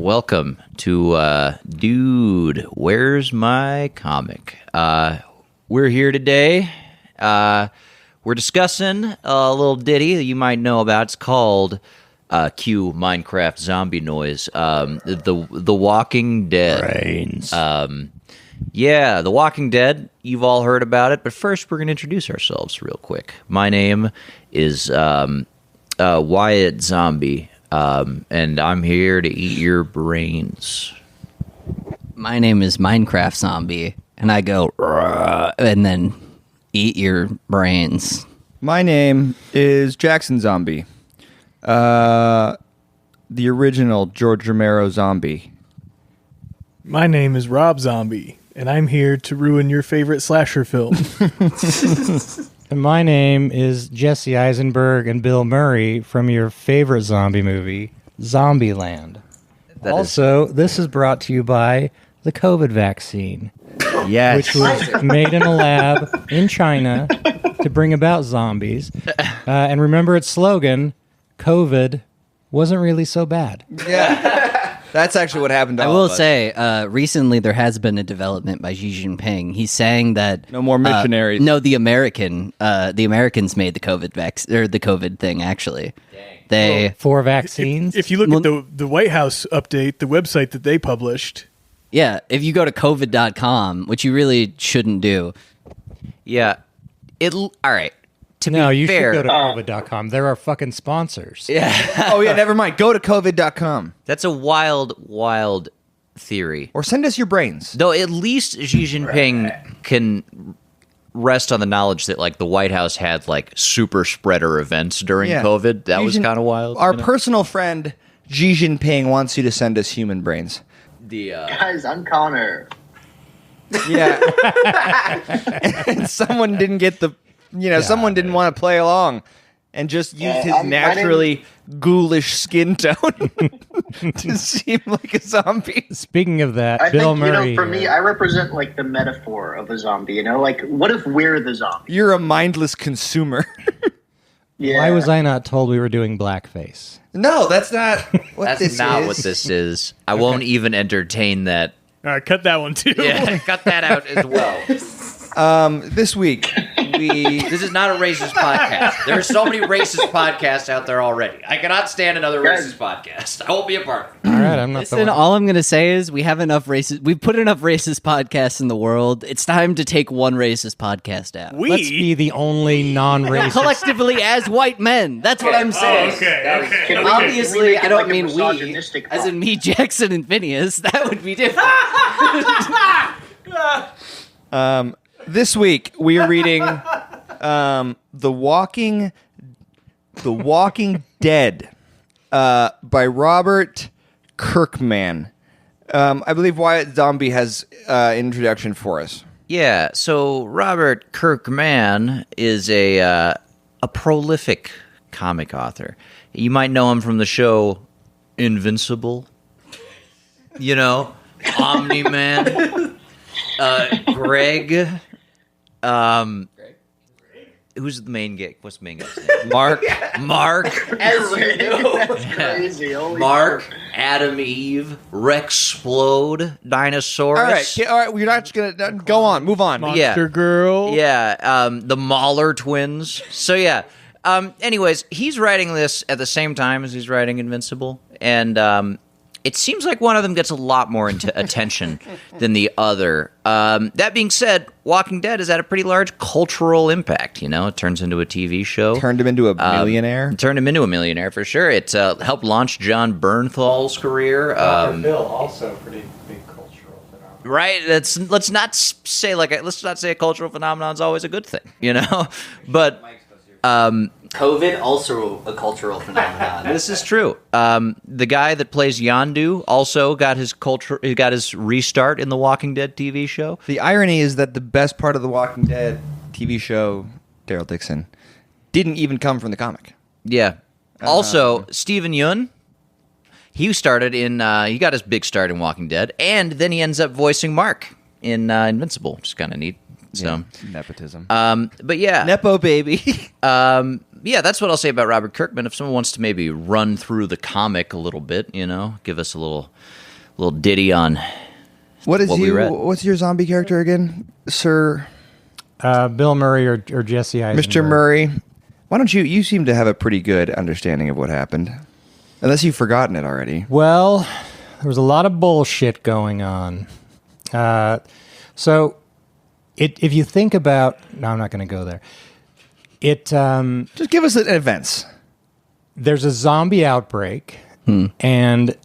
Welcome to Dude, Where's My Comic? We're here today. We're discussing a little ditty that you might know about. It's called Cue Minecraft Zombie Noise. The Walking Dead. Brains. Yeah, The Walking Dead. You've all heard about it, but first we're going to introduce ourselves real quick. My name is Wyatt Zombie. And I'm here to eat your brains. My name is Minecraft Zombie, and I go and then eat your brains. My name is Jackson Zombie. The original George Romero Zombie. My name is Rob Zombie, and I'm here to ruin your favorite slasher film. And my name is Jesse Eisenberg and Bill Murray from your favorite zombie movie, Zombieland. This is brought to you by the COVID vaccine, Yes. which was made in a lab in China to bring about zombies. And remember its slogan, COVID wasn't really so bad. Yeah. That's actually what happened to I all will of us. say, recently there has been a development by Xi Jinping. He's saying that No more missionaries. no, the Americans made the COVID thing. Actually, they For vaccines. If you look at the White House update, the website that they published, if you go to covid.com, which you really shouldn't do. Yeah. All right. To no, be you fair, should go to COVID.com. There are fucking sponsors. Oh, yeah, never mind. Go to covid.com. that's a wild theory. Or send us your brains. Though at least Xi Jinping can rest on the knowledge that like the White House had like super spreader events during Yeah. COVID. That was Xi Jin- kind of wild. Our you know? personal friend Xi Jinping wants you to send us human brains. Guys, I'm Connor. Yeah. And someone didn't get someone didn't want to play along and just used his naturally ghoulish skin tone to seem like a zombie. Speaking of that, I Bill think, Murray. for me, I represent like the metaphor of a zombie. Like, what if we're the zombie? You're a mindless consumer. Yeah. Why was I not told we were doing blackface? No, that's not what That's this not is. what this is. I won't even entertain that. all right, cut that one too. Yeah, cut that out as well. This week, This is not a racist podcast. There are so many racist podcasts out there already. I cannot stand another racist podcast. I won't be a part of it. All right, I'm not Listen, the one. all I'm gonna say is we've put enough racist podcasts in the world. It's time to take one racist podcast out. Let's be the only non-racist. Collectively as white men. That's what I'm saying. Okay. Can we Obviously, make it I don't like a mean we, misogynistic as in podcast? me, Jackson, and Phineas. That would be different. this week we are reading The Walking Dead by Robert Kirkman. I believe Wyatt Zombie has an introduction for us. Yeah, so Robert Kirkman is a prolific comic author. You might know him from the show Invincible. You know, Omni-Man. Greg. Who's the main guy? What's the main guy's name? Mark. As you know. That's crazy. Holy Mark, fuck. Adam, Eve, Rexplode, Dinosaurus. All right. We're not just gonna go on. Move on. Monster Girl. Yeah, the Mahler twins. So yeah. Anyways, he's writing this at the same time as he's writing Invincible, and it seems like one of them gets a lot more attention than the other. That being said, Walking Dead has had a pretty large cultural impact. You know, it turns into a TV show. Turned him into a millionaire. Turned him into a millionaire for sure. It helped launch John Bernthal's career. Bill, also pretty big cultural phenomenon. Right? Let's not say a cultural phenomenon is always a good thing, you know. But COVID, also a cultural phenomenon. this is true. The guy that plays Yondu also got his restart in the Walking Dead TV show. The irony is that the best part of the Walking Dead TV show, Daryl Dixon, didn't even come from the comic. Yeah. Also, Steven Yeun, he got his big start in Walking Dead, and then he ends up voicing Mark in Invincible, which is kind of neat. So, nepotism. but yeah, Nepo baby. yeah, that's what I'll say about Robert Kirkman. If someone wants to maybe run through the comic a little bit, give us a little ditty on what we read. What's your zombie character again, Sir? Bill Murray or Jesse Eisenberg. Mr. Murray. Why don't you seem to have a pretty good understanding of what happened. Unless you've forgotten it already. Well, there was a lot of bullshit going on. So if you think about... No, I'm not going to go there. Just give us the events. There's a zombie outbreak, and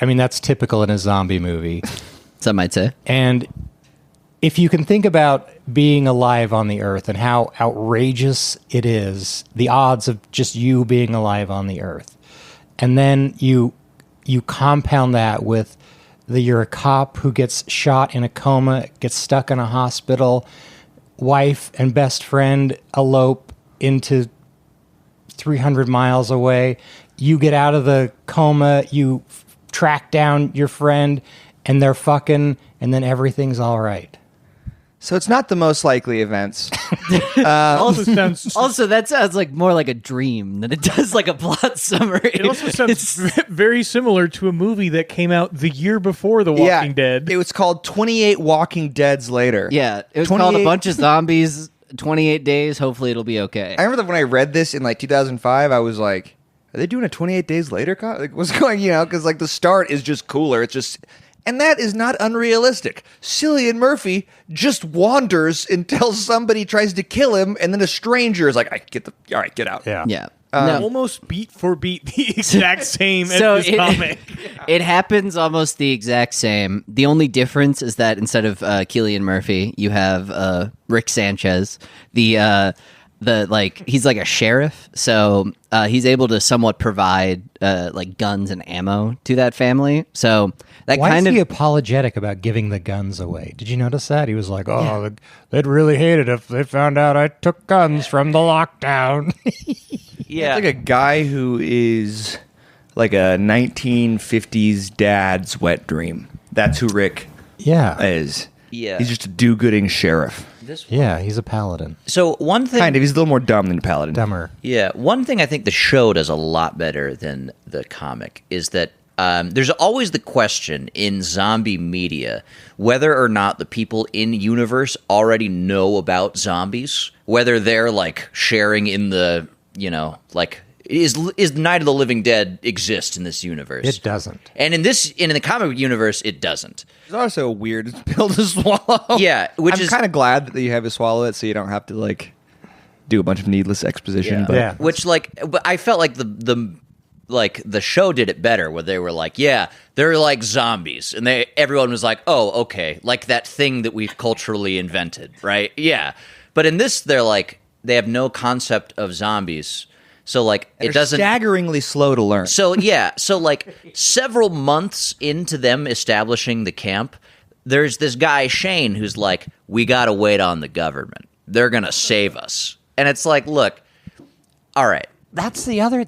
I mean, that's typical in a zombie movie. Some might say. And if you can think about being alive on the earth and how outrageous it is, the odds of just you being alive on the earth, and then you compound that with you're a cop who gets shot in a coma, gets stuck in a hospital, wife and best friend elope into 300 miles away. You get out of the coma, you track down your friend, and they're fucking, and then everything's all right. So it's not the most likely events. Also sounds Also, that sounds like more like a dream than it does like a plot summary. It also sounds very similar to a movie that came out the year before The Walking Dead. It was called 28 Walking Deads Later. Yeah, it was called A Bunch of Zombies, 28 Days. Hopefully it'll be okay. I remember that when I read this in like 2005, I was like, are they doing a 28 Days Later? Like, what's going, because like the start is just cooler. It's just... And that is not unrealistic. Cillian Murphy just wanders until somebody tries to kill him, and then a stranger is like, all right, get out. Yeah. Almost beat for beat the exact same So as this comic. It happens almost the exact same. The only difference is that instead of Cillian Murphy, you have Rick Sanchez. He's like a sheriff, so he's able to somewhat provide like guns and ammo to that family. So that Why kind is he of apologetic about giving the guns away? Did you notice that? He was like, they'd really hate it if they found out I took guns from the lockdown. Yeah. It's like a guy who is like a 1950s dad's wet dream. That's who Rick is. Yeah. He's just a do-gooding sheriff. Yeah, he's a paladin. So one thing... Kind of. He's a little more dumb than Paladin. Dumber. Yeah, one thing I think the show does a lot better than the comic is that there's always the question in zombie media whether or not the people in universe already know about zombies, whether they're like sharing in the, like is Night of the Living Dead exist in this universe? It doesn't. And in the comic universe, it doesn't. It's also a weird pill to swallow. Yeah, I'm kind of glad that you have to swallow it so you don't have to like do a bunch of needless exposition. Yeah. But Yeah. But I felt like the show did it better, where they were like, yeah, they're like zombies, and everyone was like, oh, okay, like that thing that we've culturally invented, right? Yeah, but in this, they're like, they have no concept of zombies, so like they're it doesn't staggeringly slow to learn. So yeah, so like several months into them establishing the camp, there's this guy Shane who's like, we gotta wait on the government, they're gonna save us, and it's like, look, all right. That's the other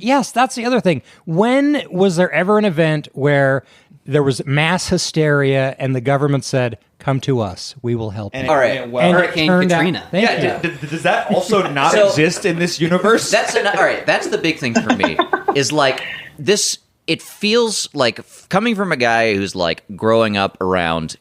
thing. When was there ever an event where there was mass hysteria and the government said, come to us, we will help you? All right. And Hurricane it turned Katrina. Out, thank you. Does that also not So- exist in this universe? All right. That's the big thing for me. Is like this. It feels like coming from a guy who's like growing up around,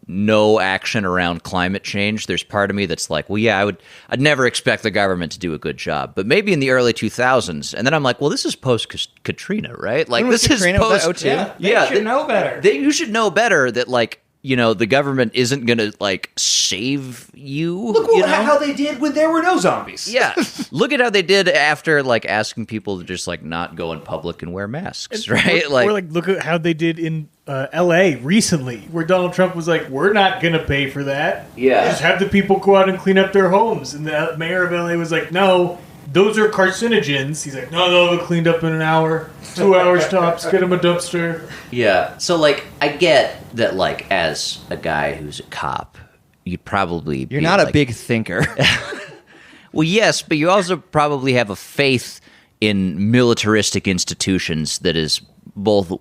no action around climate change. There's part of me that's like, well, yeah, I'd never expect the government to do a good job, but maybe in the early 2000s. And then I'm like, well, this is post Katrina, right? Like, When was this Katrina? is Was post. that 02? They should know better. You should know better that like. The government isn't going to, like, save you. Look how they did when there were no zombies. Yeah. Look at how they did after, like, asking people to just, like, not go in public and wear masks, right? Or look at how they did in L.A. recently, where Donald Trump was like, we're not going to pay for that. Yeah. Just have the people go out and clean up their homes. And the mayor of L.A. was like, no, those are carcinogens. He's like, no, they'll get cleaned up in an hour, 2 hours tops, get them a dumpster. Yeah. So, like, I get that, like, as a guy who's a cop, you'd probably You're be, not a like- big thinker. Well, yes, but you also probably have a faith in militaristic institutions that is both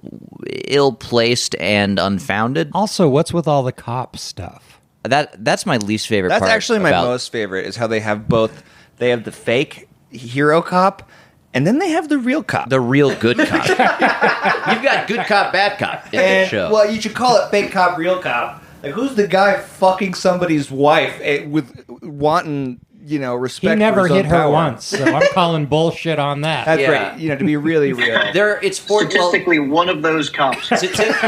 ill-placed and unfounded. Also, what's with all the cop stuff? That's my least favorite That's part. actually my about- most favorite is how they have both. They have the fake, hero cop, and then they have the real cop. The real good cop. You've got good cop, bad cop in the show. Well, you should call it fake cop, real cop. Like, who's the guy fucking somebody's wife with wanting, respect? He never for his hit own her power? once, so I'm calling bullshit on that. That's Yeah. right. To be really real. Statistically, one of those cops.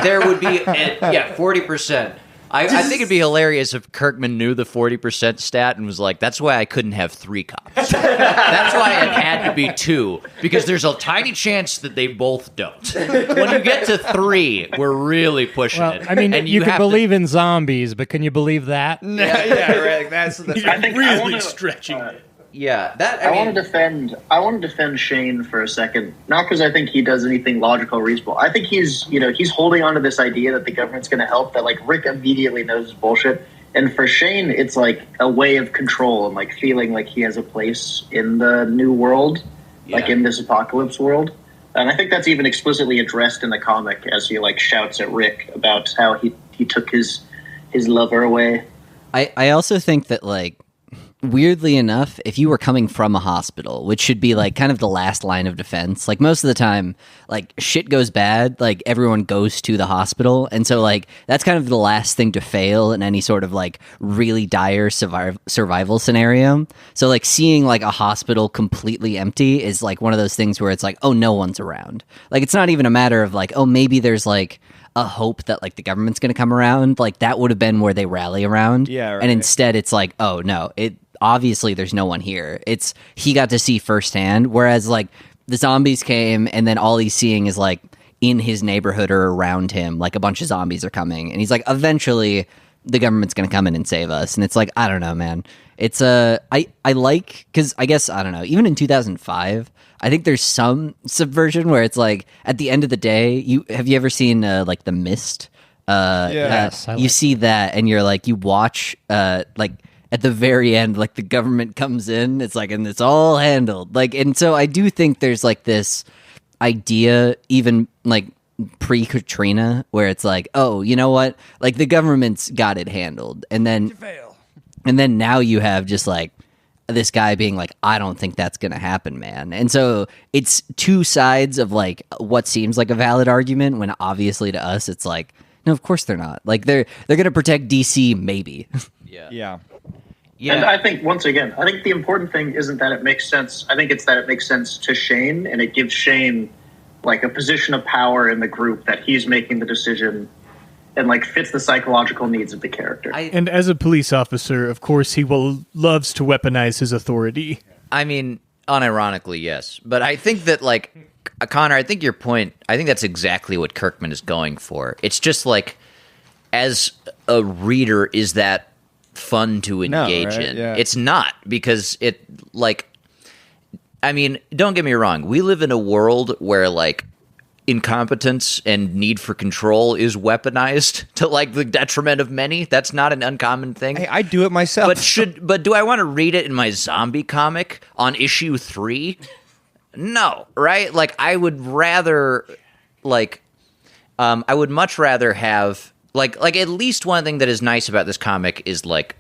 There would be 40%. I think it'd be hilarious if Kirkman knew the 40% stat and was like, "That's why I couldn't have 3 cops. That's why it had to be 2, because there's a tiny chance that they both don't. When you get to 3, we're really pushing Well, it. I mean, and you can have believe in zombies, but can you believe that? Yeah, right. That's I think really I wanna, stretching it. I want to defend Shane for a second, not because I think he does anything logical or reasonable. I think he's holding on to this idea that the government's going to help. That like Rick immediately knows is bullshit, and for Shane, it's like a way of control and like feeling like he has a place in the new world, like in this apocalypse world. And I think that's even explicitly addressed in the comic as he like shouts at Rick about how he took his lover away. I also think that, like, weirdly enough, if you were coming from a hospital, which should be like kind of the last line of defense, like most of the time, like shit goes bad, like everyone goes to the hospital. And so like that's kind of the last thing to fail in any sort of like really dire survival scenario. So like seeing like a hospital completely empty is like one of those things where it's like, oh, no one's around. Like it's not even a matter of like, oh, maybe there's like a hope that like the government's going to come around. Like that would have been where they rally around. Yeah, right. And instead it's like, oh no, obviously there's no one here. He got to see firsthand, whereas like the zombies came and then all he's seeing is like in his neighborhood or around him, like a bunch of zombies are coming, and he's like, eventually the government's gonna come in and save us. And it's like, I don't know, man. It's I like, because I guess, I don't know, even in 2005 I think there's some subversion where it's like at the end of the day, have you ever seen like The Mist? Yes, You see that and you're like, you watch like at the very end, like the government comes in, it's like, and it's all handled. Like, and so I do think there's like this idea, even like pre-Katrina, where it's like, oh, you know what? Like the government's got it handled. And then now you have just like this guy being like, I don't think that's going to happen, man. And so it's two sides of like what seems like a valid argument when obviously to us, it's like, no, of course they're not. Like they're going to protect DC, maybe. Yeah. And I think, once again, I think the important thing isn't that it makes sense. I think it's that it makes sense to Shane, and it gives Shane like a position of power in the group that he's making the decision and like fits the psychological needs of the character. And as a police officer, of course, he loves to weaponize his authority. I mean, unironically, yes. But I think that, like, Connor, I think your point, I think that's exactly what Kirkman is going for. It's just like, as a reader, is that fun to engage in? Yeah. It's not, because it, like, I mean, don't get me wrong. We live in a world where, like, incompetence and need for control is weaponized to like the detriment of many. That's not an uncommon thing. Hey, I do it myself. But do I want to read it in my zombie comic on issue 3? No, right? Like I would rather I would much rather have like at least one thing that is nice about this comic is like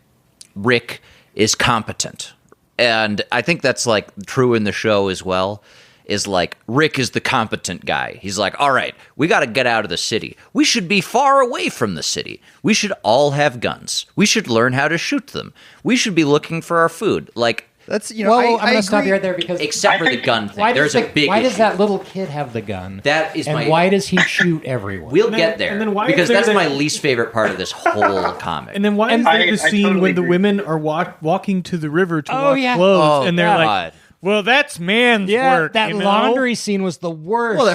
Rick is competent. And I think that's like true in the show as well. Is like Rick is the competent guy. He's like, all right, we got to get out of the city. We should be far away from the city. We should all have guns. We should learn how to shoot them. We should be looking for our food. Like That's I'm going to stop you right there because except for the gun thing. There's a big why issue. does that little kid have the gun? That is and why does he shoot everyone? We'll get there. and then why because is there that's the- my least favorite part of this whole comic. And then why is there I the scene totally when the agree. women are walking to the river to wash yeah. clothes, Oh, and they're God. like, well, that's man's work. that you know? laundry scene was the worst. well,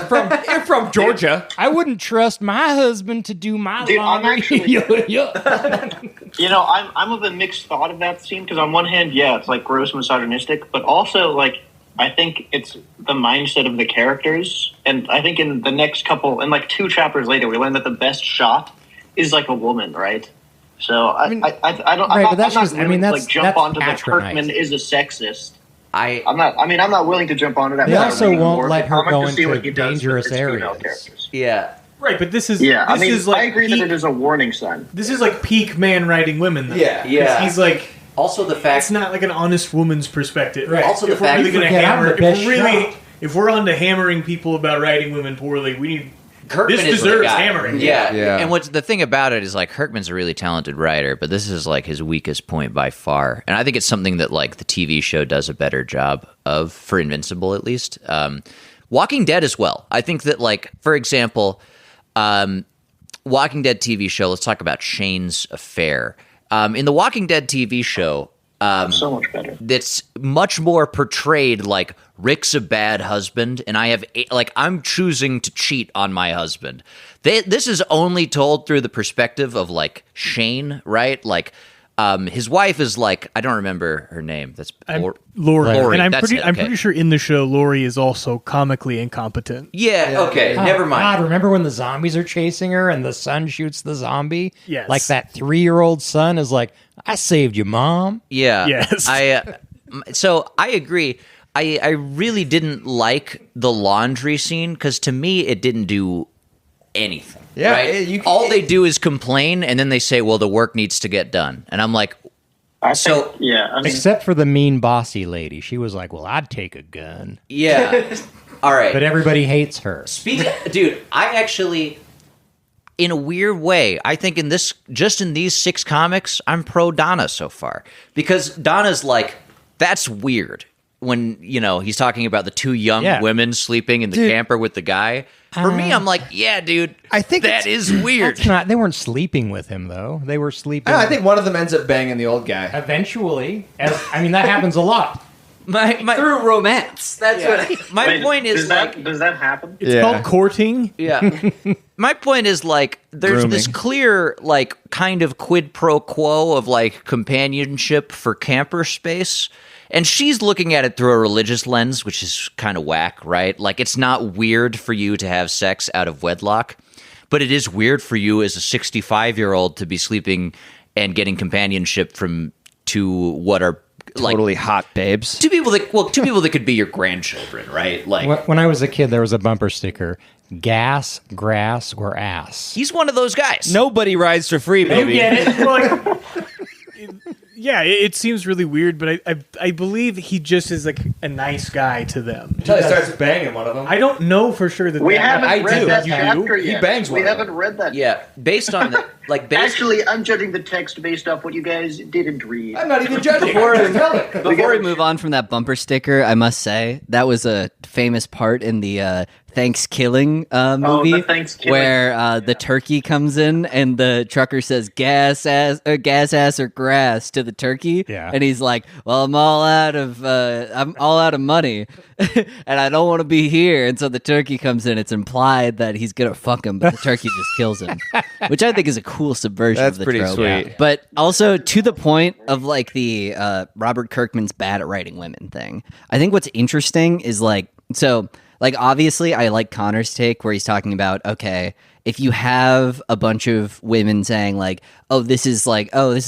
they're from Georgia. I wouldn't trust my husband to do my Dude, I'm laundry. actually- Yeah. You know, I'm of a mixed thought of that scene because on one hand, yeah, it's like gross misogynistic, but also like I think it's the mindset of the characters, and I think in the next couple, and like 2 chapters later, we learn that the best shot is like a woman, right? So I don't. Right, I'm but not that's just- I willing mean, to that's- like jump that's onto the patronizing. Kirkman is a sexist. I'm I'm not willing to jump onto that. They without also reading won't more of let the her comic go to see what into he does with dangerous his female areas. characters. yeah. Right, but this is Yeah, this is like I agree that it is a warning sign. This is like peak man writing women. Though. Yeah. 'Cause he's like Also, the fact It's not like an honest woman's perspective. Right. Also, the if we're fact really going to forget I'm hammer, the best if we're on to hammering people about writing women poorly, we need. Kirkman This is the deserves guy. hammering. Yeah. Yeah. And what's the thing about it is like Kirkman's a really talented writer, but this is like his weakest point by far. And I think it's something that like the TV show does a better job of, for Invincible at least. Walking Dead as well. I think that like, for example, Walking Dead TV show, let's talk about Shane's affair. In the Walking Dead TV show, So much better. that's much more portrayed like Rick's a bad husband and I'm choosing to cheat on my husband. This is only told through the perspective of like Shane, right? Like his wife is like, I don't remember her name. That's Lori. Lori, And I'm that's it, I'm okay. pretty sure in the show Lori is also comically incompetent. yeah, okay, never mind. God, remember when the zombies are chasing her and the son shoots the zombie? Yes. Like that 3-year-old son is like, I saved you, Mom. Yeah. Yes. So I agree. I really didn't like the laundry scene because to me it didn't do anything. Yeah, right? All they do is complain and then they say, "Well, the work needs to get done," and I'm like, I So- think, yeah, I mean, Except for the mean bossy lady. She was like, well, I'd take a gun. "Yeah, all right." But everybody hates her. Dude, I actually, in a weird way, I think in these 6 comics, I'm pro Donna so far because Donna's like, that's weird. When, he's talking about the 2 young Yeah. women sleeping in the camper with the guy. For me, I'm like, yeah, dude, I think that is weird. That's not. They weren't sleeping with him though. They were sleeping. I think one of them ends up banging the old guy. eventually, that happens a lot. My Through romance. That's what. my wait, point is does that happen? It's Yeah. called courting. yeah. My point is like there's this Grooming. clear like kind of quid pro quo of like companionship for camper space. And she's looking at it through a religious lens, which is kind of whack, right? Like it's not weird for you to have sex out of wedlock, but it is weird for you as a 65-year-old to be sleeping and getting companionship from 2 what are like Totally hot babes. 2 people that could be your grandchildren, right? Like When I was a kid, there was a bumper sticker: gas, grass, or ass. he's one of those guys. Nobody rides for free, baby. Yeah, it seems really weird, but I believe he just is like a nice guy to them. Until he starts banging one of them. I don't know for sure that We that haven't read do. that You do? chapter He yet. bangs We one of haven't read that. Yeah, based on the Actually, I'm judging the text based off what you guys didn't read. I'm not even judging. Before we move on from that bumper sticker, I must say that was a famous part in the Thanksgiving movie the Thanksgiving. where the turkey comes in and the trucker says gas ass or grass to the turkey, Yeah. and he's like, "Well, I'm all out of money, and I don't want to be here." And so the turkey comes in. It's implied that he's gonna fuck him, but the turkey just kills him, which I think is a cool subversion That's of the pretty trope. sweet. But also to the point of like the Robert Kirkman's bad at writing women thing. I think what's interesting is like obviously I like Connor's take where he's talking about, okay, if you have a bunch of women saying like, this is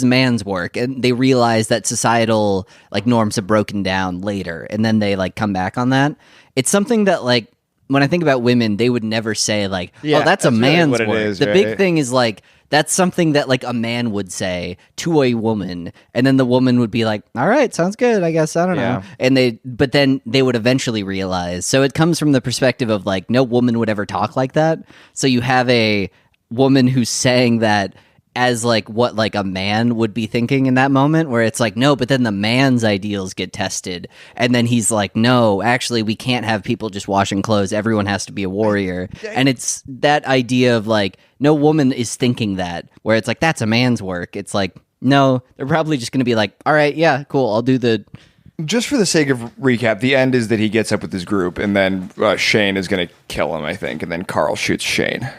man's work, and they realize that societal like norms have broken down later, and then they like come back on that. It's something that like when I think about women, they would never say like, Yeah, that's a that's really man's what it work. is, The big right? thing is like that's something that like a man would say to a woman, and then the woman would be like, all right, sounds good, I guess, I don't Yeah. know. And but then they would eventually realize. So it comes from the perspective of like no woman would ever talk like that. So you have a woman who's saying that as like what like a man would be thinking in that moment, where it's like, no, but then the man's ideals get tested, and then he's like, no, actually we can't have people just washing clothes, everyone has to be a warrior. And it's that idea of like no woman is thinking that, where it's like that's a man's work. It's like, no, they're probably just gonna be like, all right, yeah, cool, I'll do the Just for the sake of recap, the end is that he gets up with his group, and then Shane is going to kill him, I think, and then Carl shoots Shane.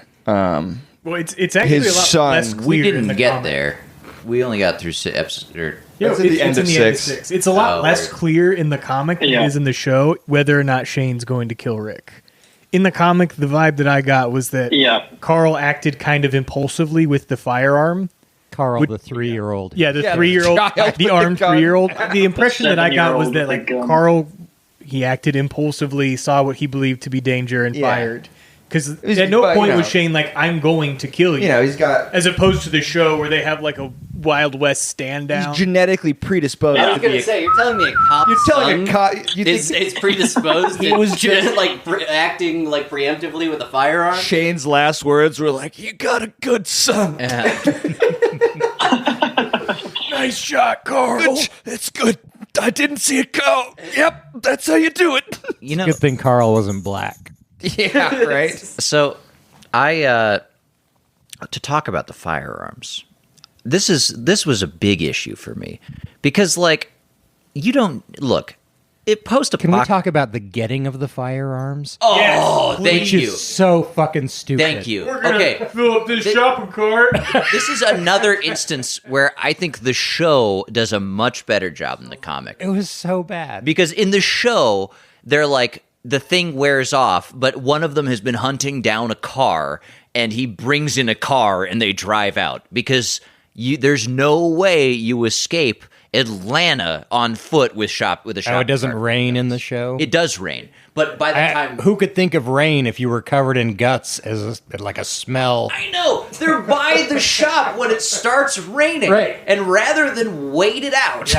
Well, it's actually His a lot son- less clear we in didn't the get comic. there. We only got through episode. Yeah, That's at the end of in six. It's a lot Oh, less right. clear in the comic than Yeah. it is in the show whether or not Shane's going to kill Rick. In the comic, the vibe that I got was that Yeah. Carl acted kind of impulsively with the firearm. Carl, Would- the 3-year-old. Yeah, the Yeah, the 3-year-old, child with the the armed gun. 3-year-old. The impression that I got was 7-year-old that with a like gun. Carl, he acted impulsively, saw what he believed to be danger, and Yeah. fired. Because He's- at no but, point you know. was Shane like, "I'm going to kill you." He's got... As opposed to the show where they have like a Wild West stand down. He's genetically predisposed. I was to gonna be say, you're telling me a cop. You're telling a cop. It's predisposed. He was just acting like preemptively with a firearm. Shane's last words were like, "You got a good son." Nice shot, Carl. It's good. I didn't see it go. Yep, that's how you do it. You know, Good thing Carl wasn't black. Yeah, right. so I to talk about the firearms. This was a big issue for me because like you don't look. It Can we post-apocalyptic. talk about the getting of the firearms? Oh, Yes, thank Which you. is so fucking stupid. Thank you. We're gonna Okay. fill up this shopping cart. This is another instance where I think the show does a much better job than the comic. It was so bad. Because in the show, they're like, the thing wears off, but one of them has been hunting down a car, and he brings in a car, and they drive out. Because there's no way you escape Atlanta on foot with a shopping it doesn't cart. rain in the show. It does rain. But by the time... Who could think of rain if you were covered in guts as like a smell? I know! They're by the shop when it starts raining. Right. And rather than wait it out,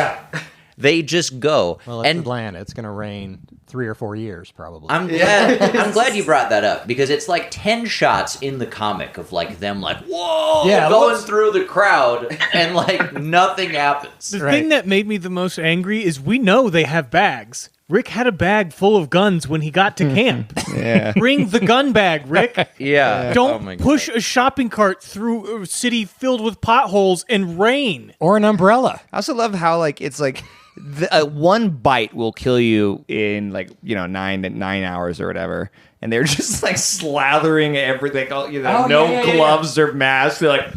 they just go. Well, it's and Atlanta. It's going to rain 3 or 4 years probably. I'm glad you brought that up because it's like 10 shots in the comic of like them like whoa going through the crowd and like nothing happens. The thing that made me the most angry is we know they have bags. Rick had a bag full of guns when he got to camp. Yeah. Bring the gun bag, Rick. Yeah. Don't push a shopping cart through a city filled with potholes and rain. Or an umbrella. I also love how like it's like one bite will kill you in like 9 hours or whatever, and they're just like slathering everything. Gloves or masks. They're like,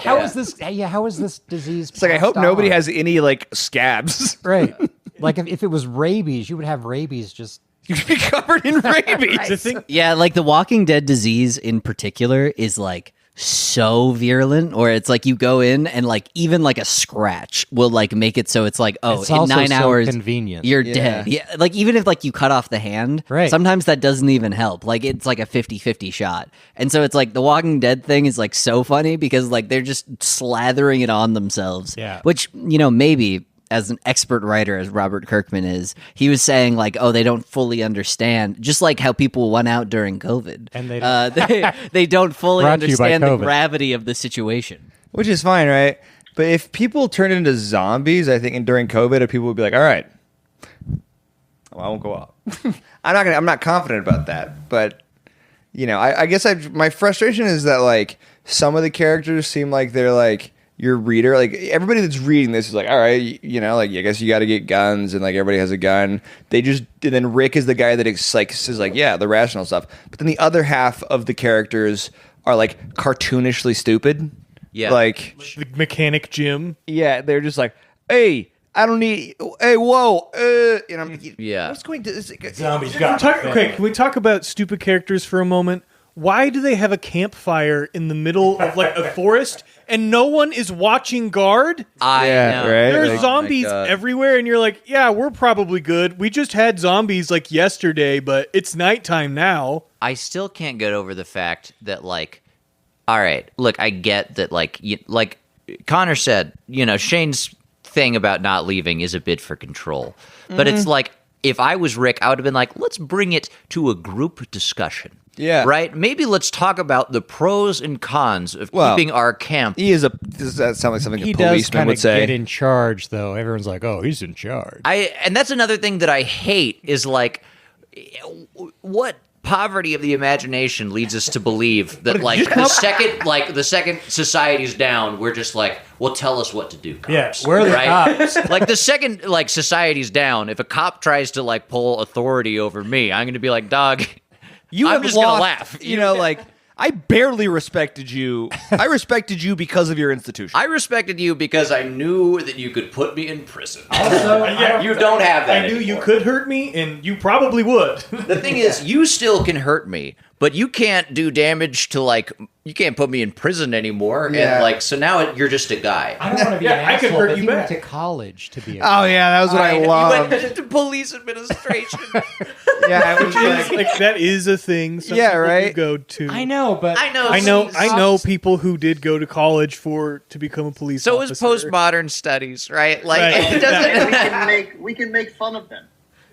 How is this? Yeah, how is this disease? it's like I hope nobody has any like scabs. Right. Like if it was rabies, you would have rabies just. You'd be covered in rabies. The thing, Yeah, like the Walking Dead disease in particular is like so virulent, or it's like you go in and like even like a scratch will like make it so it's like It's in also 9 so hours convenient. you're dead. Yeah, like even if like you cut off the hand, Right. sometimes that doesn't even help. Like it's like a 50-50 shot. And so it's like the Walking Dead thing is like so funny because like they're just slathering it on themselves. Yeah. Which, maybe as an expert writer as Robert Kirkman is, he was saying like, oh, they don't fully understand, just like how people went out during COVID, And they they don't fully Brought to you by understand the COVID. gravity of the situation. Which is fine, right? But if people turn into zombies, I think during COVID, people would be like, all right, well, I won't go out. I'm not confident about that. But, I guess my frustration is that, like, some of the characters seem like they're, like, your reader. Like, everybody that's reading this is like, all right, like, I guess you got to get guns, and, like, everybody has a gun. And then Rick is the guy that says, like, yeah, the rational stuff. But then the other half of the characters are, like, cartoonishly stupid. Yeah. Like, the mechanic Jim. yeah, they're just like, hey, I don't need, hey, whoa, I'm Yeah. what's going to, zombies Okay, can we talk about stupid characters for a moment? Why do they have a campfire in the middle of like a forest and no one is watching guard? I Yeah, know. right? There are Like- zombies Oh my God. everywhere, and you're like, yeah, we're probably good. We just had zombies like yesterday, but it's nighttime now. I still can't get over the fact that, like, all right, look, I get that, like, like Connor said, Shane's thing about not leaving is a bid for control. But it's like, if I was Rick, I would have been like, let's bring it to a group discussion. Yeah. Right? Maybe let's talk about the pros and cons of Well, keeping our camp. does that sound like something He a does policeman kind would of say? get in charge, though. Everyone's like, "Oh, he's in charge." And that's another thing that I hate is like, what poverty of the imagination leads us to believe that like the second society's down, we're just like, well, tell us what to do, cops. Yeah, we're the cops. Like the second like society's down, if a cop tries to like pull authority over me, I'm gonna be like, dog, You I'm have just lost, gonna laugh. like, I barely respected you. I respected you because of your institution. I respected you because I knew that you could put me in prison. Yeah, You don't have that I knew you anymore. could hurt me, and you probably would. The thing is, you still can hurt me, but you can't do damage to like you can't put me in prison anymore. Yeah. And like so now you're just a guy. I don't want to be an I could asshole, hurt but you he went back. to college to be a Oh yeah, that was what I You loved. went to police administration. Yeah, it was It's like, like that is a thing. Some Yeah, people do right? Go to. I know, but I know people who did go to college to become a police So officer. is postmodern studies, right? Like Right. it doesn't. we can make fun of them.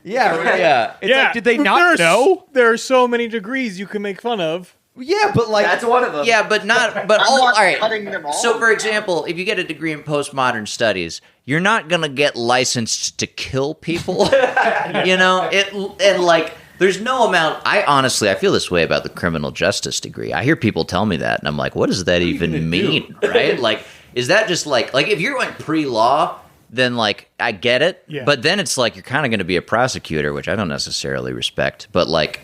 yeah, right. Yeah. It's like, did they but not know? There are so many degrees you can make fun of. Yeah, but like one of them. Yeah, but not. But I'm all not right. cutting them all. So, for example, if you get a degree in postmodern studies, you're not gonna get licensed to kill people. You know, and like, there's no amount. I feel this way about the criminal justice degree. I hear people tell me that, and I'm like, what does that even mean? Right? Like, is that just like if you're like pre-law? Then like I get it, Yeah. but then it's like you're kind of going to be a prosecutor, which I don't necessarily respect. But like,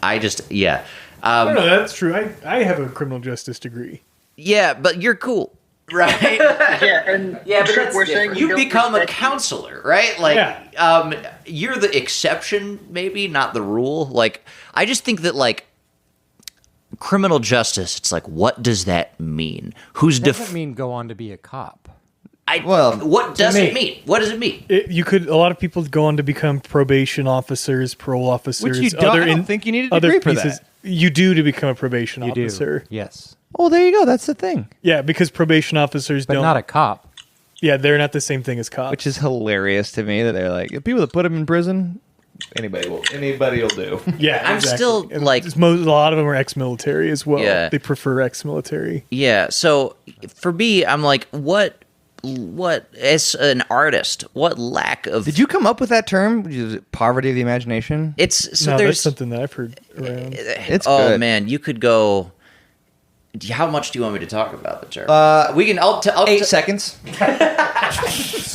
I just No, that's true. I have a criminal justice degree. yeah, but you're cool, right? Yeah, and Yeah, but Trip, that's we're saying different. we You don't become a respect you. counselor, right? Like, Yeah. you're the exception, maybe not the rule. Like, I just think that like criminal justice, it's like, what does that mean? Who's doesn't mean go on to be a cop. what does me. it mean? What does it mean? A lot of people go on to become probation officers, parole officers. Which you don't- I don't think you need a other degree for that. You do to become a probation You officer. do. Yes. oh, there you go. That's the thing, Yeah, because probation officers But don't. not a cop. Yeah, they're not the same thing as cops. which is hilarious to me that they're like the people that put them in prison. Anybody will do. yeah, I'm exactly. still, And like- a lot of them are ex-military as well. Yeah. They prefer ex-military. Yeah. So for me, I'm like, what as an artist, what lack of Did you come up with that term? Which is poverty of the imagination? it's so No, there's that's something that I've heard around. It's oh good. man, you could go. How much do you want me to talk about the term? We can. I'll 8 seconds.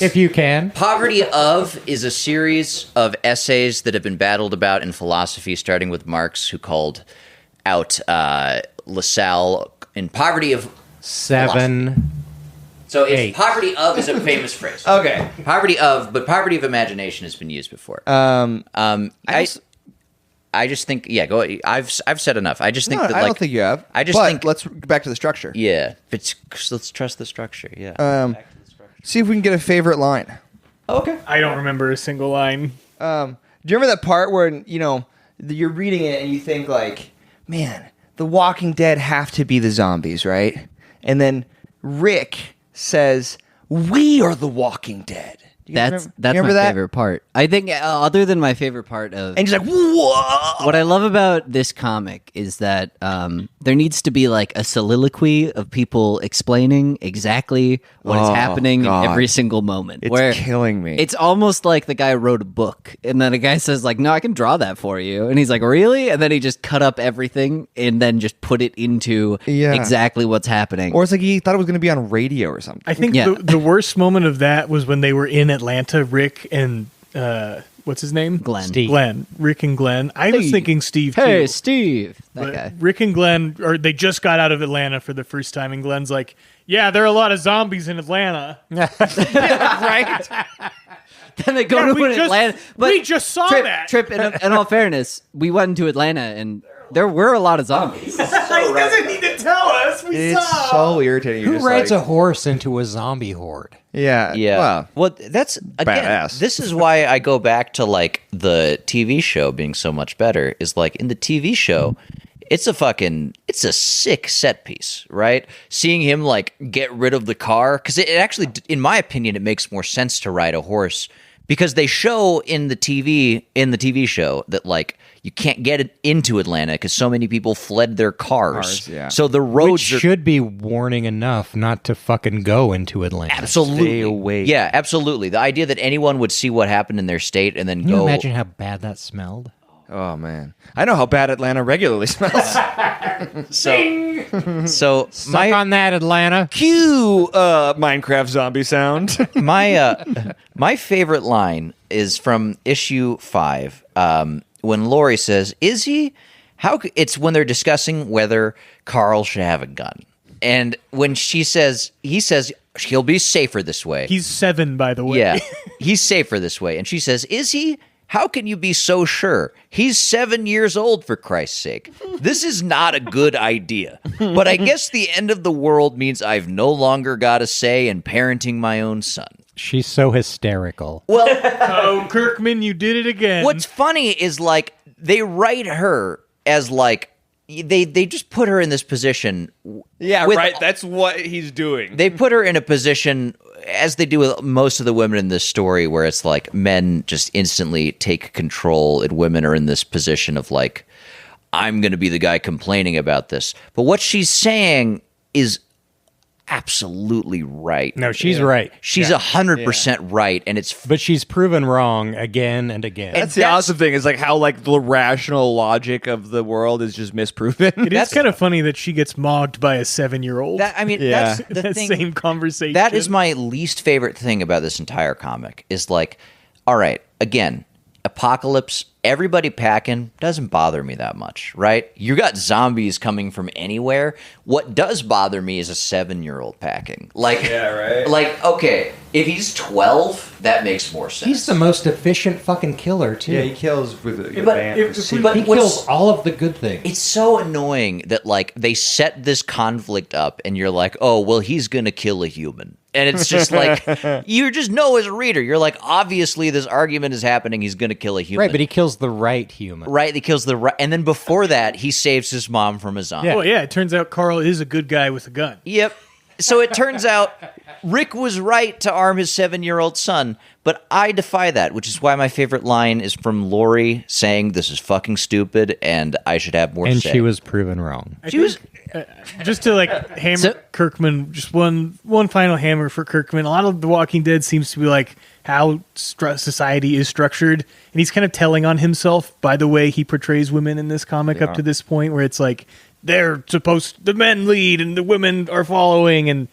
If you can. Poverty of is a series of essays that have been battled about in philosophy, starting with Marx, who called out Lassalle in Poverty of. 7. So it's 8. poverty of is a famous phrase. Okay. Poverty of, but poverty of imagination has been used before. I just think, yeah. Go. I've said enough. I just think No, that I like don't think you have. I just but think let's get back to the structure. yeah. Let's trust the structure. Yeah. See if we can get a favorite line. Okay. I don't remember a single line. Do you remember that part where you're reading it and you think like, man, the Walking Dead have to be the zombies, right? And then Rick says, "We are the Walking Dead." Do you That's remember my that? favorite part. I think other than my favorite part of And he's like, "Whoa!" what I love about this comic is that there needs to be like a soliloquy of people explaining exactly what is Oh, happening God. in every single moment. It's where killing me. It's almost like the guy wrote a book, and then a guy says like, "No, I can draw that for you," and he's like, "Really?" And then he just cut up everything and then just put it into Yeah. exactly what's happening. Or it's like he thought it was going to be on radio or something. I think Yeah. the worst moment of that was when they were in Atlanta, Rick and what's his name? Glenn. Steve. Glenn. Rick and Glenn. I was Hey. thinking Steve Hey, too. Steve, that But guy. Rick and Glenn, they just got out of Atlanta for the first time, and Glenn's like, "Yeah, there are a lot of zombies in Atlanta." Right? Then they go Yeah, to we an just- Atlanta. we just saw that. Trip. In all fairness, we went to Atlanta, and there were a lot of zombies. He doesn't need to tell us. We It's saw. so irritating. You're Who just rides like, a horse into a zombie horde? Yeah. Yeah. Well, that's again. badass. This is why I go back to like the TV show being so much better. Is like in the TV show, it's a sick set piece, right? Seeing him like get rid of the car because it actually, in my opinion, it makes more sense to ride a horse because they show in the TV show that like you can't get it into Atlanta because so many people fled their cars. Yeah. So the Which roads are should be warning enough not to fucking go into Atlanta. absolutely Stay away. Yeah, absolutely. The idea that anyone would see what happened in their state and then Can you go. imagine how bad that smelled? oh man, I know how bad Atlanta regularly smells. So Suck my on that, Atlanta. Cue Minecraft zombie sound. my favorite line is from issue 5 when Lori says, "Is he? How?" It's when they're discussing whether Carl should have a gun, and when he says he'll be safer this way. He's 7, by the way. Yeah, he's safer this way, and she says, "Is he? How can you be so sure? He's 7 years old, for Christ's sake. This is not a good idea. But I guess the end of the world means I've no longer got a say in parenting my own son. She's so hysterical. Well, Oh, Kirkman, you did it again. what's funny is, like, they write her as, like, they just put her in this position. Yeah, with- right. That's what he's doing. They put her in a position, as they do with most of the women in this story, where it's like men just instantly take control and women are in this position of like, I'm going to be the guy complaining about this. But what she's saying is absolutely right. No, she's right. She's 100% right, and it's But she's proven wrong again and again. That's the awesome thing is like how like the rational logic of the world is just misproven. It is kind of funny that she gets mogged by a 7-year-old. that. I mean, Yeah. that's the That thing. same conversation. That is my least favorite thing about this entire comic is like, all right, again, apocalypse, everybody packing doesn't bother me that much, right? You got zombies coming from anywhere. What does bother me is a 7-year-old packing. Like, Yeah, right. Like, okay, if he's 12, that makes more sense. He's the most efficient fucking killer, too. Yeah, he kills with a But band. but He what's- kills all of the good things. It's so annoying that like they set this conflict up and you're like, oh, well, he's going to kill a human. And it's just like, you just know as a reader, you're like, obviously this argument is happening. He's going to kill a human. Right, but he kills the right human. Right, he kills the right. And then before that, he saves his mom from a zombie. Yeah. Oh, yeah, it turns out Carl is a good guy with a gun. Yep. So it turns out Rick was right to arm his 7-year-old son, but I defy that, which is why my favorite line is from Lori saying, this is fucking stupid and I should have more And say. she was proven wrong. She was. Just to like hammer So- Kirkman, just one final hammer for Kirkman. A lot of The Walking Dead seems to be like how society is structured, and he's kind of telling on himself by the way he portrays women in this comic up to this point, where it's like they're supposed the men lead and the women are following, and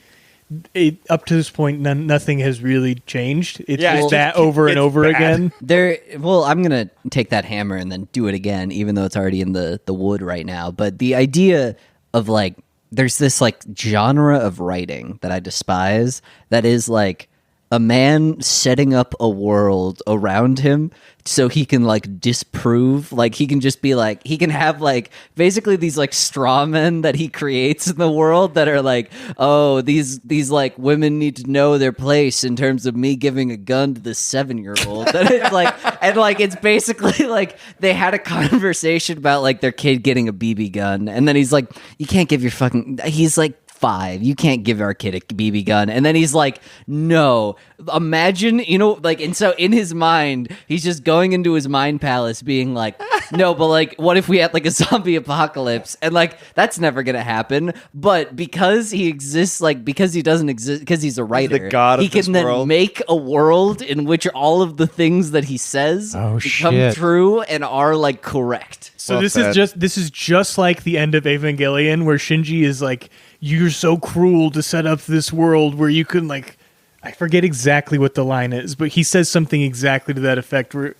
up to this point, nothing has really changed. It's Yeah, just it's that just- over and it's over bad. again. Well, I'm gonna take that hammer and then do it again, even though it's already in the wood right now. But the idea of like, there's this like genre of writing that I despise. That is like a man setting up a world around him so he can like disprove, like he can just be like, he can have like basically these like straw men that he creates in the world that are like, oh, these like women need to know their place in terms of me giving a gun to this 7-year-old. That it's like, and like it's basically like they had a conversation about like their kid getting a BB gun, and then he's like, you can't give your fucking, he's like 5. You can't give our kid a BB gun. And then he's like, no, imagine, you know, like, and so in his mind, he's just going into his mind palace being like, no, but like, what if we had like a zombie apocalypse? And like, that's never going to happen. But because he exists, like, because he doesn't exist, because he's a writer, god of he this can then world. make a world in which all of the things that he says Oh, become shit. true and are like correct. So Well this said. is just like the end of Evangelion, where Shinji is like, "You're so cruel to set up this world where you can like," I forget exactly what the line is, but he says something exactly to that effect. Where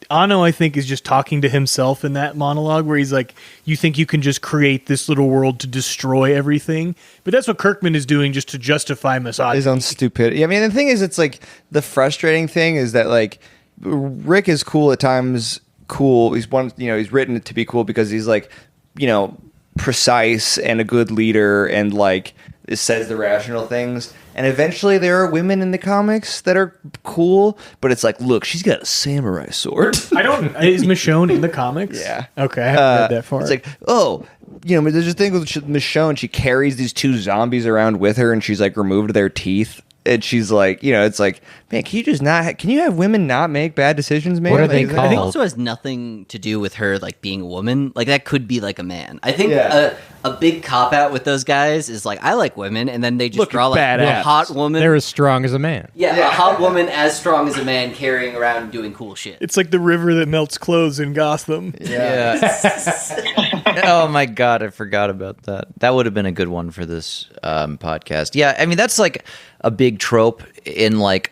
Ano, I think, is just talking to himself in that monologue, where he's like, "You think you can just create this little world to destroy everything?" But that's what Kirkman is doing, just to justify misogyny. his own stupidity. I mean, the thing is, it's like the frustrating thing is that like Rick is cool at times. Cool. He's he's written to be cool because he's like, precise and a good leader and like says the rational things. And eventually there are women in the comics that are cool, but it's like, look, she's got a samurai sword. I don't. Is Michonne in the comics? Yeah. Okay, I haven't read that far. It's like, oh, there's this thing with Michonne. She carries these 2 zombies around with her, and she's like removed their teeth. And she's like, it's like, man, can you just not? Can you have women not make bad decisions, man? What are they Like, I think it called? also has nothing to do with her like being a woman. Like that could be like a man. I think Yeah. a big cop out with those guys is like, I like women, and then they just Look draw like a badass. hot woman. They're as strong as a man. a hot woman as strong as a man carrying around and doing cool shit. It's like the river that melts clothes in Gotham. Yeah. Oh my god, I forgot about that. That would have been a good one for this podcast. Yeah, I mean that's like a big trope in like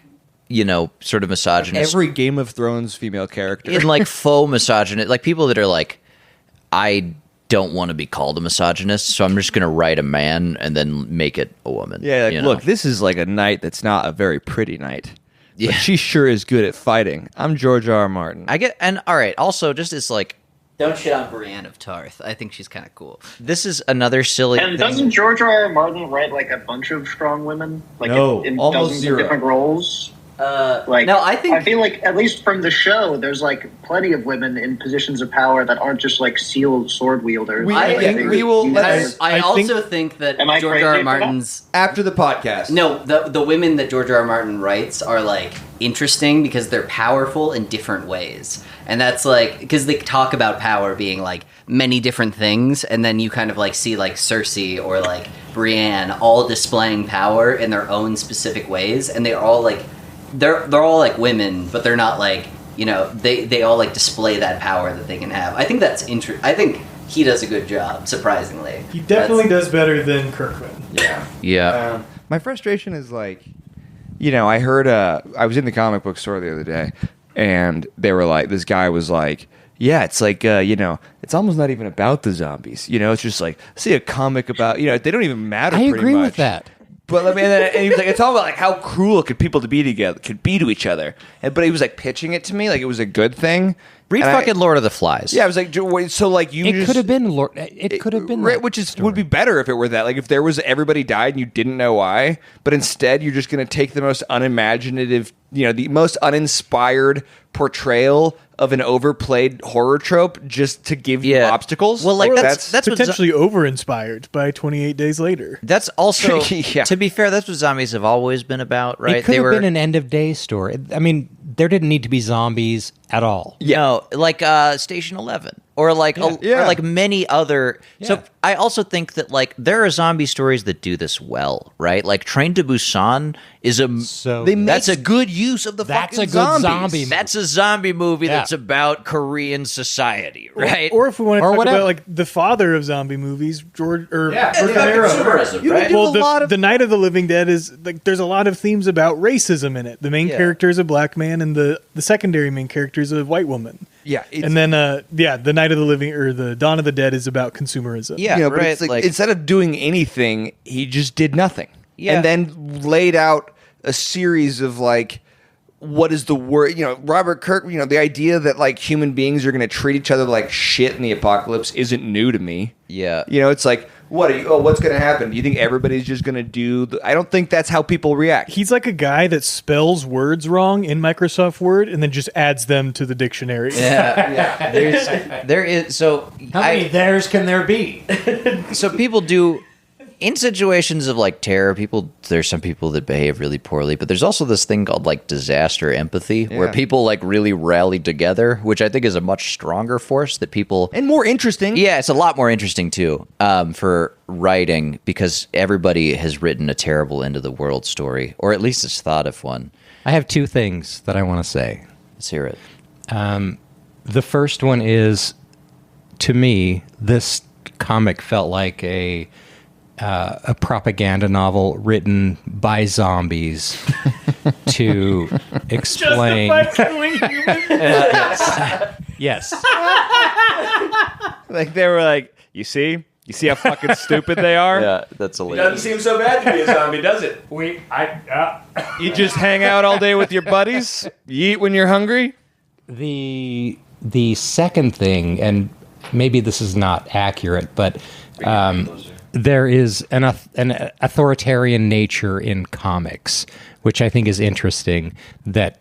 sort of misogynist. Every Game of Thrones female character. in like faux misogynist, like people that are like, I don't want to be called a misogynist, so I'm just going to write a man and then make it a woman. Yeah, like, you know? look, this is like a night that's not a very pretty night. Yeah. But she sure is good at fighting. I'm George R. R. Martin. I get, and all right, also just it's like, Don't shit on Brienne of Tarth. I think she's kind of cool. this is another silly And thing. doesn't George R. R. Martin write like a bunch of strong women, like No, in almost dozens zero. of different roles? Like, no, I think- I feel like at least from the show, there's like plenty of women in positions of power that aren't just like sealed sword wielders. I Like, think they we will- use let's- their- I I think- also think that Am I George crazy R. R. for that? Martin's After the podcast. No, the women that George R. R. Martin writes are like interesting because they're powerful in different ways. And that's like because they talk about power being like many different things, and then you kind of like see like Cersei or like Brienne all displaying power in their own specific ways, and they're all like they're all like women, but they're not like, you know, they all like display that power that they can have. I think that's I think he does a good job, surprisingly. He definitely does better than Kirkman. Yeah. Yeah. My frustration is like, you know, I heard I was in the comic book store the other day, and they were like, this guy was like, yeah, it's like, you know, it's almost not even about the zombies. You know, it's just like, see a comic about, you know, they don't even matter. I pretty agree much. with that. But I mean, and he was like, it's all about like how cruel could people to be together, could be to each other. But he was like pitching it to me like it was a good thing. Read And fucking Lord of the Flies. Yeah, I was like, wait, so like you It just, could have been. It could have been. right, that which is story. would be better if it were that. Like if there was everybody died and you didn't know why, but instead you're just going to take the most unimaginative, you know, the most uninspired portrayal of an overplayed horror trope just to give you Yeah. obstacles. Well, like Or that's what Potentially over-inspired by 28 Days Later. that's also Yeah. to be fair, that's what zombies have always been about, right? It could have been an end of day story. I mean, there didn't need to be zombies at all. No, like Station 11 or like Yeah. or like many other. So Yeah. I also think that like there are zombie stories that do this well, right? Like Train to Busan is a So that's a good use of the That's fucking a good zombies. zombie movie. That's a zombie movie Yeah. that's about Korean society, right? Or if we want to Or talk whatever. about like the father of zombie movies, George or consumerism, right? well, do a lot of- the Night of the Living Dead is like there's a lot of themes about racism in it. The main Yeah. character is a black man, and the secondary main character is a white woman. yeah, it's, And then the Night of the Living or the Dawn of the Dead is about consumerism. Yeah, you know, but right. it's like, instead of doing anything, he just did nothing. Yeah. And then laid out a series of like, what is the word? You know, Robert Kirk. You know, the idea that like human beings are going to treat each other like shit in the apocalypse isn't new to me. Yeah. You know, it's like, what? Are you, oh, what's going to happen? Do you think everybody's just going to do? I don't think that's how people react. He's like a guy that spells words wrong in Microsoft Word and then just adds them to the dictionary. yeah. There is so how many theirs can there be? so people do in situations of like terror, there's some people that behave really poorly, but there's also this thing called like disaster empathy where Yeah. people like really rally together, which I think is a much stronger force that people and more interesting. yeah, it's a lot more interesting too for writing because everybody has written a terrible end of the world story, or at least has thought of one. I have two things that I want to say. Let's hear it. The first one is, to me, this comic felt like a propaganda novel written by zombies to explain. killing humans. Yes. Like they were like, you see how fucking stupid they are. Yeah, that's hilarious. seem so bad to be a zombie, does it? You just hang out all day with your buddies. You eat when you're hungry. The second thing, and maybe this is not accurate, but there is an authoritarian nature in comics, which I think is interesting. That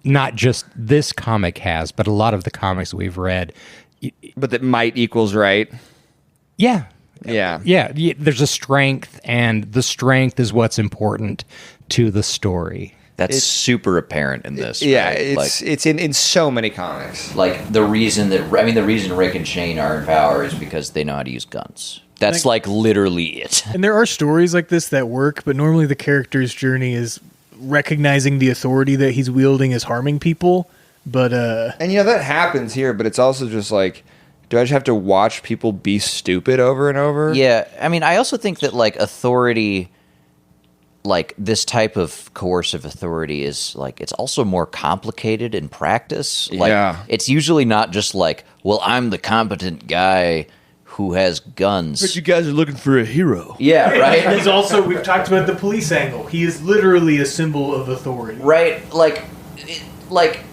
not just this comic has, but a lot of the comics we've read. But that might equals right. Yeah, Yeah. yeah. There's a strength, and the strength is what's important to the story. That's super apparent in this. Yeah, right? it's in so many comics. like the reason Rick and Shane are in power is because they know how to use guns. That's like literally it. And there are stories like this that work, but normally the character's journey is recognizing the authority that he's wielding is harming people. But And you know that happens here, but it's also just like, do I just have to watch people be stupid over and over? Yeah, I mean, I also think that like authority, like this type of coercive authority is like it's also more complicated in practice. Like Yeah. it's usually not just like, well, I'm the competent guy who has guns. But you guys are looking for a hero. Yeah, right. And there's also, we've talked about the police angle. He is literally a symbol of authority. Right, like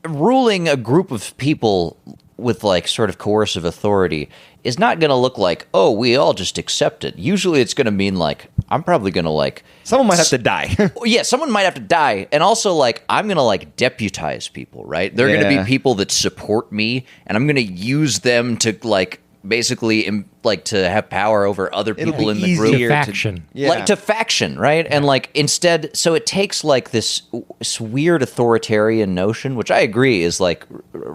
ruling a group of people with like sort of coercive authority is not going to look like, oh, we all just accept it. Usually it's going to mean like, I'm probably going to like... Someone might have to die. Yeah, someone might have to die. And also like, I'm going to like deputize people, right? They're going to be people that support me, and I'm going to use them to like basically like to have power over other people in the group. To faction. Like to faction, right? And like instead, so it takes like this weird authoritarian notion, which I agree is like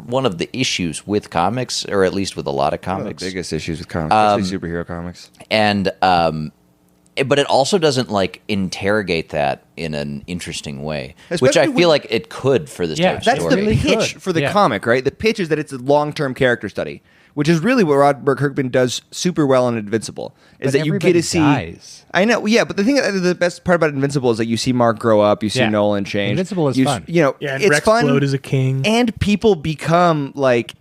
one of the issues with comics, or at least with a lot of comics. One of the biggest issues with comics, especially superhero comics. And but it also doesn't like interrogate that in an interesting way, which I feel like it could for this type of that's story. the really pitch could. for the comic, right? The pitch is that it's a long-term character study, which is really what Robert Kirkman does super well in Invincible. Is But that you get to see? dies. I know, yeah, but the best part about Invincible is that you see Mark grow up, you see Nolan change. Invincible is fun. You know, Yeah, and it's Rex fun, Blode is a king. and people become like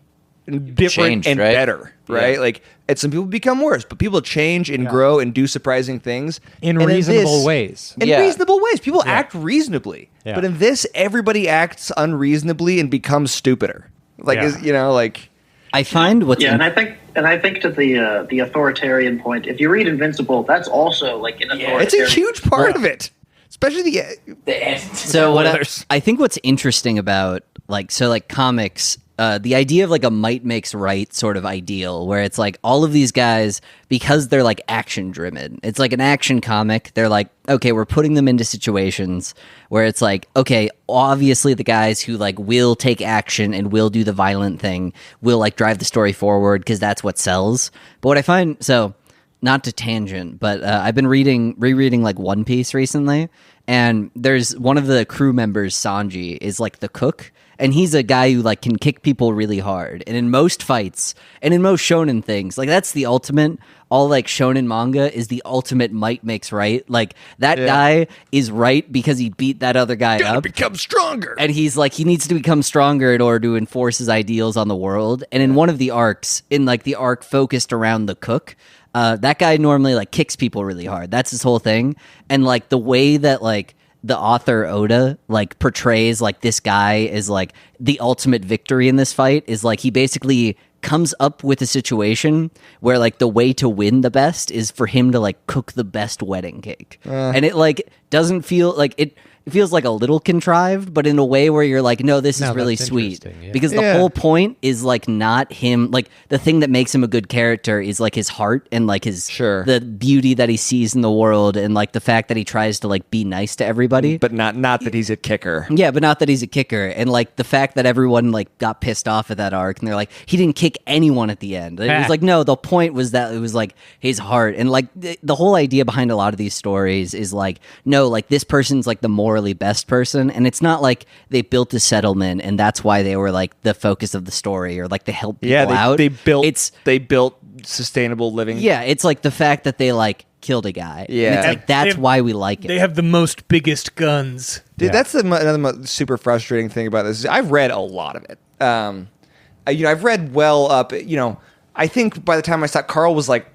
different Change, and right? better, right? Yeah. Like, and some people become worse, but people change and grow and do surprising things In And reasonable this- ways. In Yeah. reasonable ways, people act reasonably, Yeah. but in this, everybody acts unreasonably and becomes stupider. Like, Yeah. like. I find what's Yeah, and I think to the authoritarian point, if you read Invincible, that's also like an authoritarian. It's a huge part of it, especially the so what others. I think what's interesting about like comics, the idea of like a might makes right sort of ideal, where it's like all of these guys, because they're like action driven, it's like an action comic. They're like, okay, we're putting them into situations where it's like, okay, obviously the guys who like will take action and will do the violent thing will like drive the story forward because that's what sells. But what I find, so not to tangent, but I've been rereading like One Piece recently, and there's one of the crew members, Sanji, is like the cook, and he's a guy who like can kick people really hard. And in most fights and in most shonen things, like that's the ultimate. All like shonen manga is the ultimate might makes right. Like that guy is right because he beat that other guy up. become stronger. And he's like, he needs to become stronger in order to enforce his ideals on the world. And in one of the arcs, in like the arc focused around the cook, that guy normally like kicks people really hard. That's his whole thing. And like the way that like the author Oda like portrays like this guy is like the ultimate victory in this fight is like he basically comes up with a situation where like the way to win the best is for him to like cook the best wedding cake. And it like doesn't feel like it feels like a little contrived, but in a way where you're like, no, this is really that's sweet. interesting, yeah. Because the whole point is like not him, like the thing that makes him a good character is like his heart and like his the beauty that he sees in the world and like the fact that he tries to like be nice to everybody. But not that he's a kicker. Yeah, but not that he's a kicker. And like the fact that everyone like got pissed off at that arc and they're like, he didn't kick anyone at the end. It was like, no, the point was that it was like his heart. And like the whole idea behind a lot of these stories is like, no, like this person's like the morally best person. And it's not like they built a settlement and that's why they were like the focus of the story or like they helped people out. They built sustainable living. Yeah, it's like the fact that they like killed a guy. Yeah. And it's like that's why we like it. They have the most biggest guns. Dude, that's another super frustrating thing about this. I've read a lot of it. I've read well up. I think by the time I stopped, Carl was like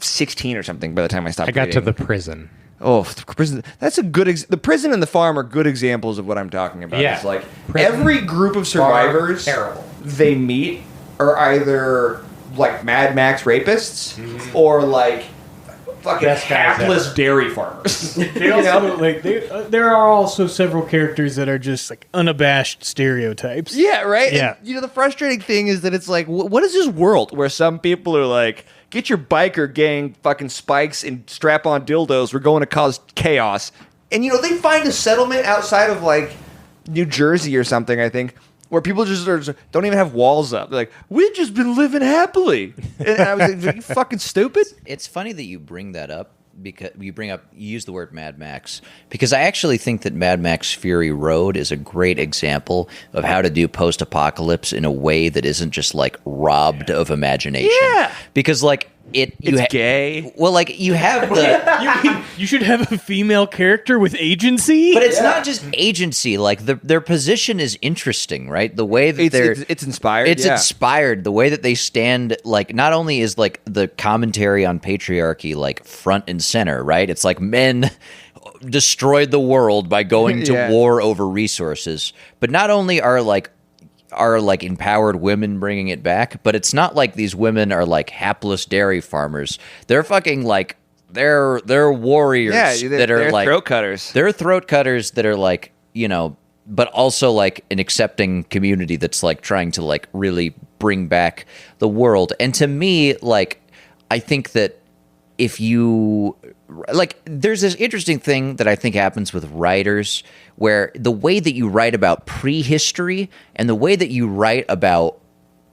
16 or something. By the time I stopped, I got to reading. the prison. Oh, the prison. That's a good. The prison and the farm are good examples of what I'm talking about. Yeah. It's like Prison, every group of survivors they meet are either like Mad Max rapists or like fucking Best guys hapless ever. dairy farmers. They also, like, there are also several characters that are just like unabashed stereotypes. Yeah, right? Yeah. And, the frustrating thing is that it's like, what is this world where some people are like, get your biker gang fucking spikes and strap on dildos, we're going to cause chaos. And, they find a settlement outside of, like, New Jersey or something, I think, where people just don't even have walls up. They're like, we've just been living happily. And I was like, are you fucking stupid? It's funny that you bring that up because you use the word Mad Max, because I actually think that Mad Max Fury Road is a great example of how to do post-apocalypse in a way that isn't just like robbed of imagination. Yeah. Because like It's gay. Well, like you have the. You mean you should have a female character with agency? But it's not just agency. Like their position is interesting, right? The way that It's inspired. it's inspired. The way that they stand, like not only is like the commentary on patriarchy like front and center, right? It's like men destroyed the world by going to war over resources, but not only are empowered women bringing it back, but it's not like these women are like hapless dairy farmers. They're fucking like they're warriors that are they're like throat cutters. They're throat cutters that are like, but also like an accepting community that's like trying to like really bring back the world. And to me, like I think that if you like, there's this interesting thing that I think happens with writers where the way that you write about prehistory and the way that you write about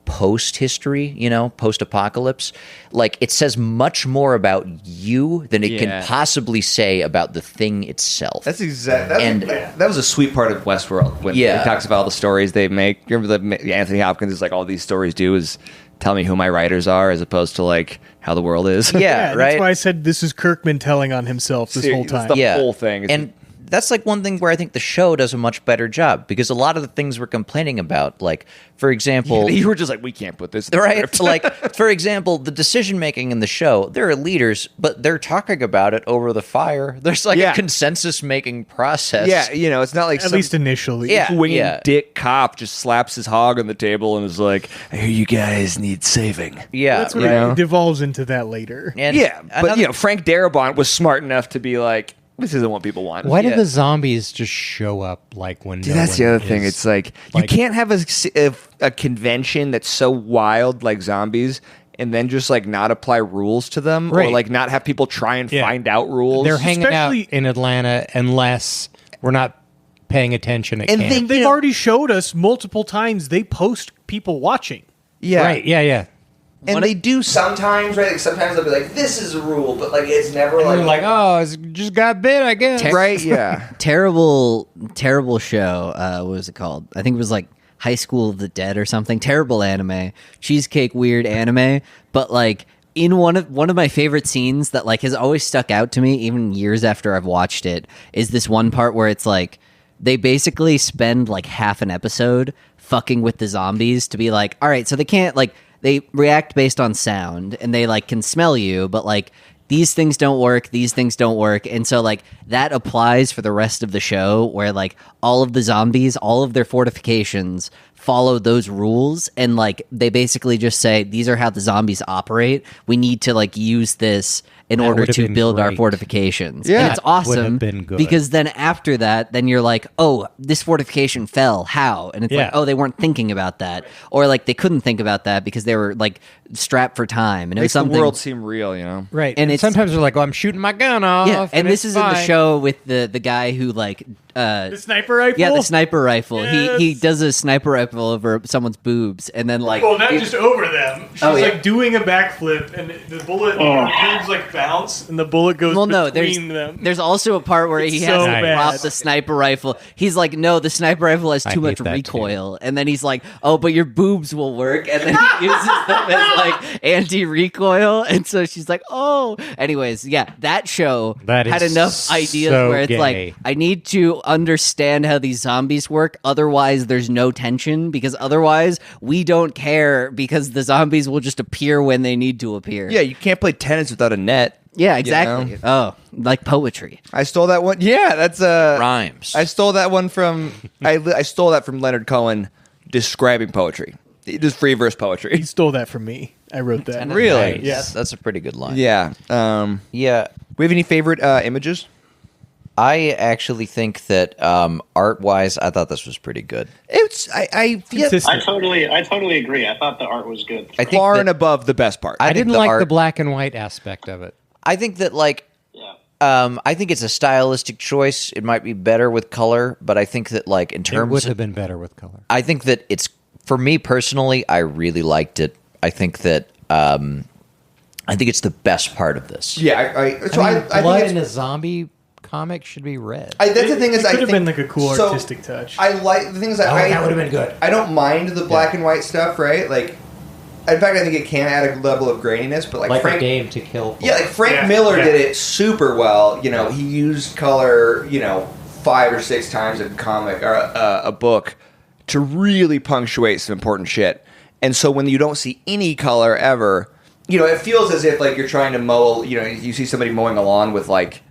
post-history, post-apocalypse, like it says much more about you than it can possibly say about the thing itself. That's that was a sweet part of Westworld when it talks about all the stories they make. Remember Anthony Hopkins is like, all these stories do is tell me who my writers are as opposed to like how the world is. Yeah, right. That's why I said this is Kirkman telling on himself this whole time. The whole thing. And that's like one thing where I think the show does a much better job, because a lot of the things we're complaining about, like, for example... you were just like, we can't put this in the right? script. Like, for example, the decision-making in the show, there are leaders, but they're talking about it over the fire. There's like a consensus-making process. Yeah, it's not like At least initially. Swinging dick cop just slaps his hog on the table and is like, I hear you guys need saving. Yeah, That's what it devolves into that later. And but Frank Darabont was smart enough to be like, this isn't what people want. Why did the zombies just show up like when? That's the other thing. It's like you can't have a convention that's so wild like zombies, and then just like not apply rules to them, or like not have people try and find out rules. They're hanging out in Atlanta unless we're not paying attention at camp. They've already showed us multiple times they post people watching. Yeah, right. Yeah. And they do sometimes, right? Like sometimes they'll be like, "This is a rule," but like it's never like, "Oh, it just got bit," I guess. Right? Yeah. Terrible show. What was it called? I think it was like High School of the Dead or something. Terrible anime, cheesecake weird anime. But like in one of my favorite scenes that like has always stuck out to me, even years after I've watched it, is this one part where it's like they basically spend like half an episode fucking with the zombies to be like, all right, so they can't like. They react based on sound, and they like can smell you, but like these things don't work, and so like that applies for the rest of the show, where like all of the zombies, all of their fortifications follow those rules, and like they basically just say these are how the zombies operate. We need to like use this in order to build our fortifications. Yeah, and it's awesome because then after that, then you're like, oh, this fortification fell. How? And it's like, oh, they weren't thinking about that, or like they couldn't think about that because they were like strapped for time, and it was makes something. The world seem real, right? And sometimes they're like, "Oh, I'm shooting my gun off." Yeah, and this is in the show with the guy who like the sniper rifle. Yeah, the sniper rifle. Yes. He does a sniper rifle over someone's boobs, and then like not just over them. She's like doing a backflip, and the bullet moves like bounce, and the bullet goes between them. There's also a part where he has to drop the sniper rifle. He's like, no, the sniper rifle has too much recoil, and then he's like, oh, but your boobs will work, and then he uses them as like anti-recoil, and so she's like, oh. Anyways, yeah, that show had enough ideas where it's like, I need to understand how these zombies work, otherwise there's no tension, because otherwise we don't care, because the zombies will just appear when they need to appear. Yeah, you can't play tennis without a net. Yeah, exactly. Oh, like poetry. I stole that one. Yeah, that's rhymes. I stole that one from I stole that from Leonard Cohen describing poetry. Just free verse poetry. He stole that from me. I wrote that. Really? Nice. Yes, that's a pretty good line. Yeah. Yeah. We have any favorite images? I actually think that art-wise, I thought this was pretty good. I totally agree. I thought the art was good. I think far and above the best part. I didn't like the black and white aspect of it. I think that I think it's a stylistic choice. It might be better with color, but I think that like in terms it would have been better with color. I think that it's, for me personally, I really liked it. I think that I think it's the best part of this. Yeah, I blood think in a zombie comic should be red. That's the thing is, it I could have think been like a cool artistic touch. I like the things that that would have been good. I don't mind the black and white stuff, right? Like, In fact, I think it can add a level of graininess, but Like Frank, a game to kill. For. yeah, like Frank Miller did it super well. You know, he used color, 5 or 6 times in a comic or a book to really punctuate some important shit. And so when you don't see any color ever, it feels as if like you're trying to mow. You see somebody mowing a lawn with like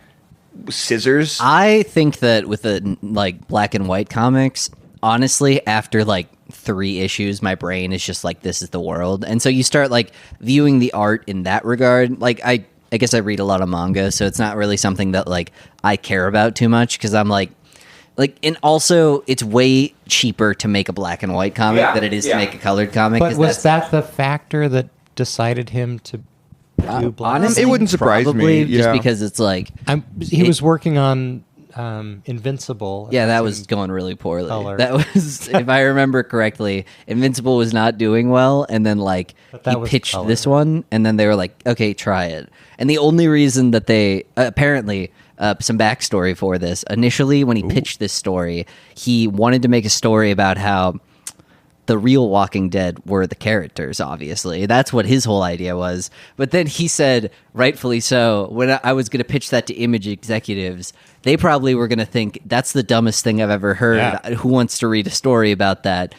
scissors. I think that with the like black and white comics, honestly, after like 3 issues, my brain is just like, this is the world. And so you start like viewing the art in that regard. Like I guess I read a lot of manga, so it's not really something that like I care about too much because I'm like, and also it's way cheaper to make a black and white comic than it is to make a colored comic. But was that the factor that decided him to do black? Honestly, It wouldn't surprise probably, me, just yeah. because it's like he was working on Invincible. yeah, that was going really poorly. Color. That was, if I remember correctly, Invincible was not doing well, and then like But that he was pitched color. this one, and then they were like, "Okay, try it." And the only reason that they apparently some backstory for this initially when he pitched this story, he wanted to make a story about how the real Walking Dead were the characters, obviously. That's what his whole idea was. But then he said, rightfully so, when I was going to pitch that to Image executives, they probably were going to think, that's the dumbest thing I've ever heard. Yeah. Who wants to read a story about that?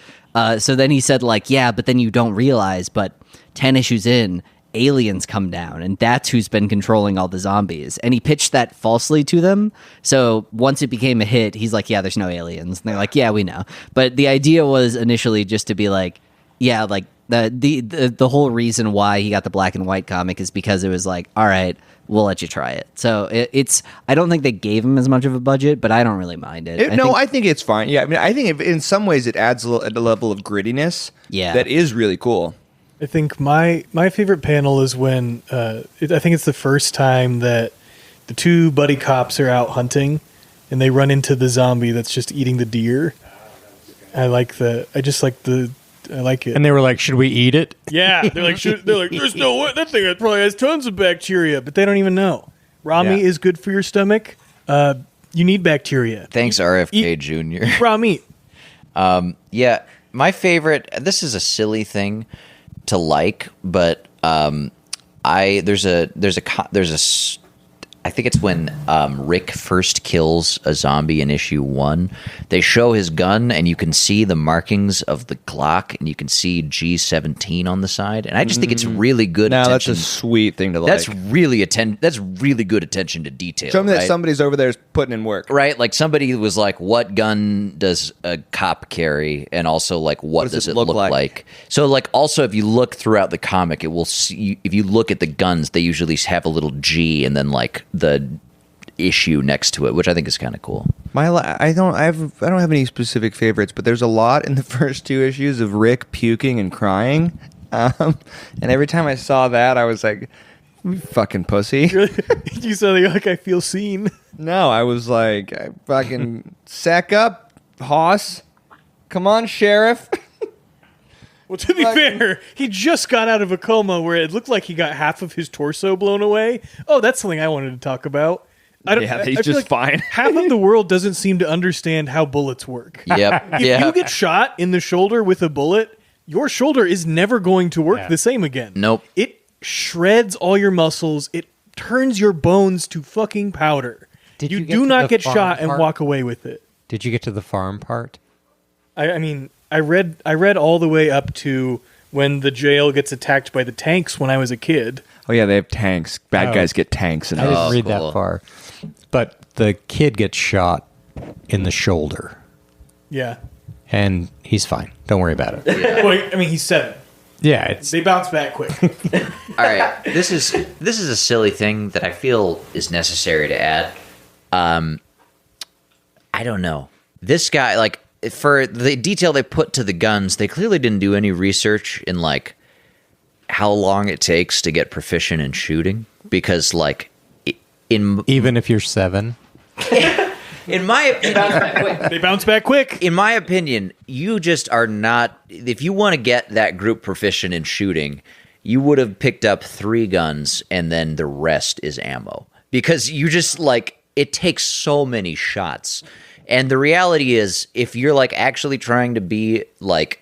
So then he said, like, yeah, but then you don't realize, but 10 issues in, aliens come down, and that's who's been controlling all the zombies. And he pitched that falsely to them. So once it became a hit, he's like, yeah, there's no aliens. And they're like, yeah, we know. But the idea was initially just to be like, yeah, like the whole reason why he got the black and white comic is because it was like, all right, we'll let you try it. So it's I don't think they gave him as much of a budget, but I don't really mind it. I think it's fine. Yeah, I mean, I think in some ways it adds a level of grittiness. Yeah. That is really cool. I think my favorite panel is when I think it's the first time that the 2 buddy cops are out hunting and they run into the zombie that's just eating the deer. I like it. And they were like, "Should we eat it?" Yeah, they're like, there's no way that thing probably has tons of bacteria, but they don't even know. Raw meat is good for your stomach. You need bacteria. Thanks, RFK Jr. Eat raw meat. Yeah, my favorite. This is a silly thing to like, but I think it's when Rick first kills a zombie in issue 1. They show his gun, and you can see the markings of the Glock, and you can see G17 on the side. And I just think it's really good. Now that's attention. a sweet thing to like. That's really good attention to detail. Show me that right? somebody's over there putting in work. Right, like somebody was like, "What gun does a cop carry?" And also, like, what does it look like? So, like, also, if you look throughout the comic, it will see. If you look at the guns, they usually have a little G and then like the issue next to it, which I think is kind of cool. I don't have any specific favorites, but there's a lot in the first 2 issues of Rick puking and crying, and every time I saw that, I was like, "You fucking pussy." You said like, I feel seen. No, I was like, fucking sack up, hoss. Come on, sheriff. Well, to be fair, he just got out of a coma where it looked like he got half of his torso blown away. Oh, that's something I wanted to talk about. He's feel just fine. Half of the world doesn't seem to understand how bullets work. Yep. If yeah. you get shot in the shoulder with a bullet, your shoulder is never going to work the same again. Nope. It shreds all your muscles. It turns your bones to fucking powder. Did you you get do to not the get farm shot and part? walk away with it. Did you get to the farm part? I mean, I read all the way up to when the jail gets attacked by the tanks when I was a kid. Oh yeah, they have tanks. Bad guys get tanks, and I didn't read cool. that far. But the kid gets shot in the shoulder, Yeah. and he's fine. Don't worry about it. Well, I mean, he's 7. Yeah, it's They bounce back quick. All right, this is a silly thing that I feel is necessary to add. I don't know. This guy, like, for the detail they put to the guns, they clearly didn't do any research in like how long it takes to get proficient in shooting, because like even if you're 7. in my opinion, They bounce back quick. in my opinion, you just are not. If you want to get that group proficient in shooting, you would have picked up 3 guns and then the rest is ammo, because you just like it takes so many shots. And the reality is, if you're like actually trying to be like,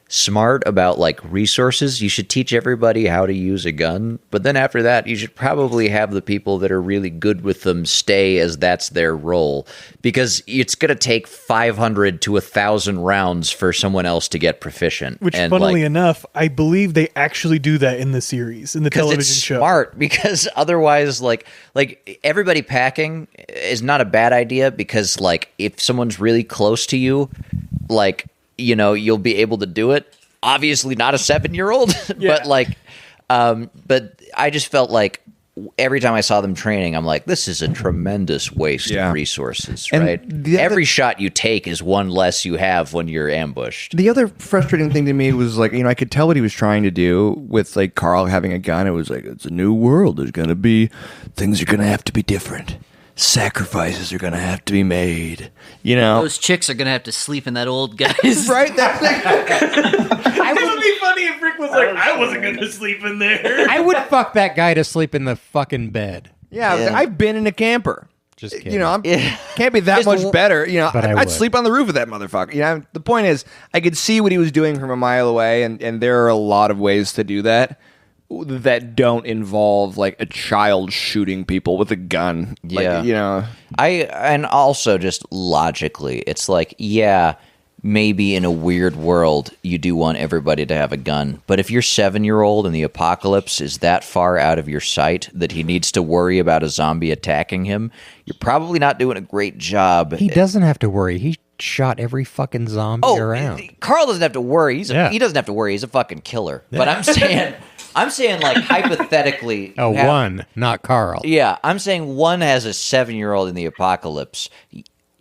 smart about like resources, you should teach everybody how to use a gun. But then after that, you should probably have the people that are really good with them stay as that's their role, because it's going to take 500 to 1,000 rounds for someone else to get proficient. Which, and funnily enough, I believe they actually do that in the series, in the television it's show. Smart, because otherwise, like everybody packing is not a bad idea, because like if someone's really close to you, like, you know, you'll be able to do it. Obviously not a 7-year-old, but I just felt like every time I saw them training, I'm like, this is a tremendous waste of resources, And right? Every shot you take is one less you have when you're ambushed. The other frustrating thing to me was like, you know, I could tell what he was trying to do with like Carl having a gun. It was like, it's a new world. There's going to be, things are going to have to be different. Sacrifices are going to have to be made. You know? Those chicks are going to have to sleep in that old guy's. Right? That's like, It would be funny if Rick was like, I wasn't going to sleep in there. I would fuck that guy to sleep in the fucking bed. yeah, I've been in a camper. Just kidding. You know, can't be that much better. You know, But I I'd would. sleep on the roof of that motherfucker. You know, the point is, I could see what he was doing from a mile away, and there are a lot of ways to do that don't involve like a child shooting people with a gun. Yeah. Like, you know, And also just logically, it's like, yeah, maybe in a weird world, you do want everybody to have a gun. But if your 7-year-old and the apocalypse is that far out of your sight that he needs to worry about a zombie attacking him, you're probably not doing a great job. He doesn't have to worry. He shot every fucking zombie around. Carl doesn't have to worry. Yeah. He doesn't have to worry. He's a fucking killer. But I'm saying like hypothetically. Oh, one, not Carl. Yeah, I'm saying one has a 7-year-old in the apocalypse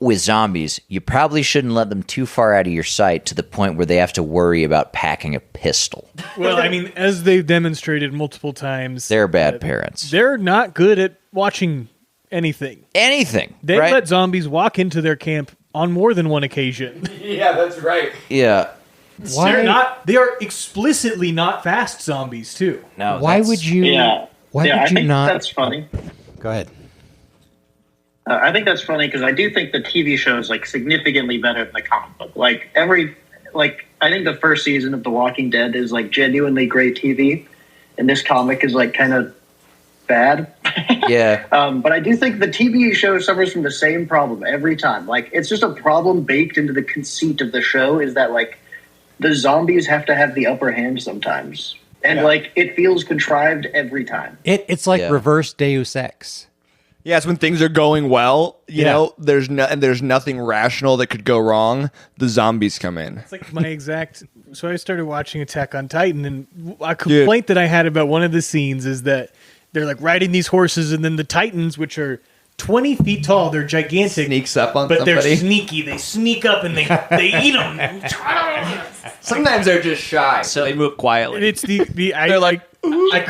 with zombies. You probably shouldn't let them too far out of your sight to the point where they have to worry about packing a pistol. Well, I mean, as they've demonstrated multiple times, They're bad parents. they're not good at watching anything. Anything. They right? let zombies walk into their camp on more than one occasion. yeah, that's right. Yeah. They are explicitly not fast zombies too. No. Why would you? Yeah. Why yeah, would I you think not? that's funny. Go ahead. I think that's funny because I do think the TV show is like significantly better than the comic book. I think the first season of The Walking Dead is like genuinely great TV, and this comic is like kind of bad. Yeah. But I do think the TV show suffers from the same problem every time. Like, it's just a problem baked into the conceit of the show is that like the zombies have to have the upper hand sometimes, and like it feels contrived every time. It's like reverse Deus Ex. Yeah, it's when things are going well. You know, there's nothing rational that could go wrong. The zombies come in. It's like my exact. So I started watching Attack on Titan, and a complaint that I had about one of the scenes is that they're like riding these horses, and then the Titans, which are 20 feet tall, they're gigantic, Sneaks up on but somebody. they're sneaky. They sneak up and they eat them. Sometimes they're just shy, so they move quietly. It's I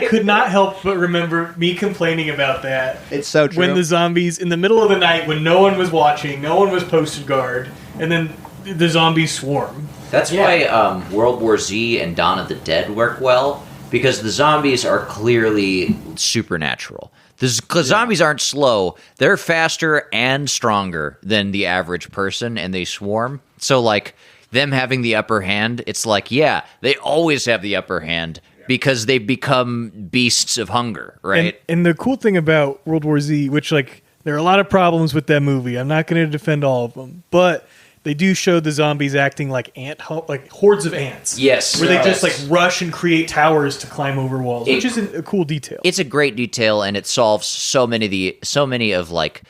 could not help but remember me complaining about that. It's so true. When the zombies, in the middle of the night, when no one was watching, no one was posted guard, and then the zombies swarm. That's why World War Z and Dawn of the Dead work well, because the zombies are clearly supernatural. The zombies aren't slow. They're faster and stronger than the average person, and they swarm. So, like, them having the upper hand, it's like, yeah, they always have the upper hand because they've become beasts of hunger, right? And the cool thing about World War Z, which, like, there are a lot of problems with that movie. I'm not going to defend all of them, but they do show the zombies acting like hordes of ants. Yes. Where they just like rush and create towers to climb over walls, which is a cool detail. It's a great detail, and it solves so many of like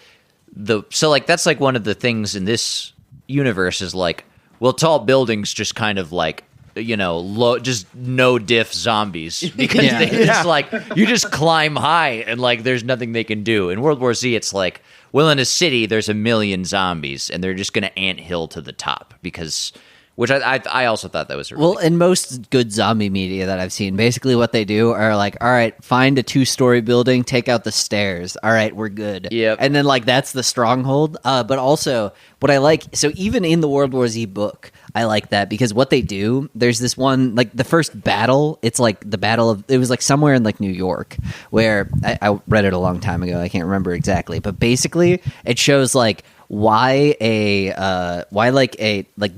that's like one of the things in this universe is like, well, tall buildings just kind of like, you know, just no diff zombies because they just like, you just climb high and like there's nothing they can do. In World War Z, it's like, well, in a city, there's 1 million zombies, and they're just going to anthill to the top because, which I also thought that was really in most good zombie media that I've seen, basically what they do are like, all right, find a 2-story building, take out the stairs. All right, we're good. Yep. And then like that's the stronghold. But also what I like, so even in the World War Z book, I like that because what they do, there's this one, like the first battle, it's like the battle of, it was like somewhere in like New York where I read it a long time ago. I can't remember exactly, but basically it shows like why a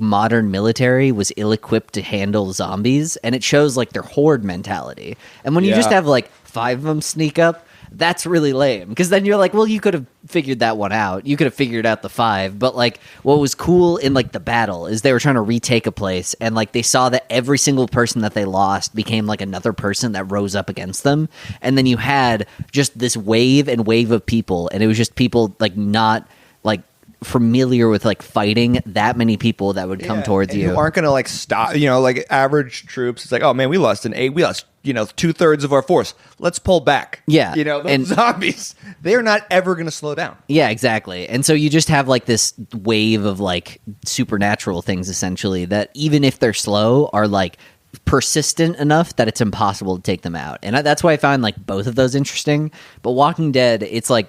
modern military was ill-equipped to handle zombies, and it shows like their horde mentality. And when you just have like 5 of them sneak up, that's really lame, because then you're like, well, you could have figured that one out. You could have figured out the 5. But like, what was cool in like the battle is they were trying to retake a place, and like they saw that every single person that they lost became like another person that rose up against them. And then you had just this wave and wave of people, and it was just people like not like familiar with like fighting that many people that would come towards and you. You aren't gonna like stop, like average troops. It's like, oh man, we lost 2/3 of our force. Let's pull back. Yeah. Those zombies, they are not ever gonna slow down. Yeah, exactly. And so you just have like this wave of like supernatural things essentially that even if they're slow are like persistent enough that it's impossible to take them out. And that's why I find like both of those interesting. But Walking Dead, it's like,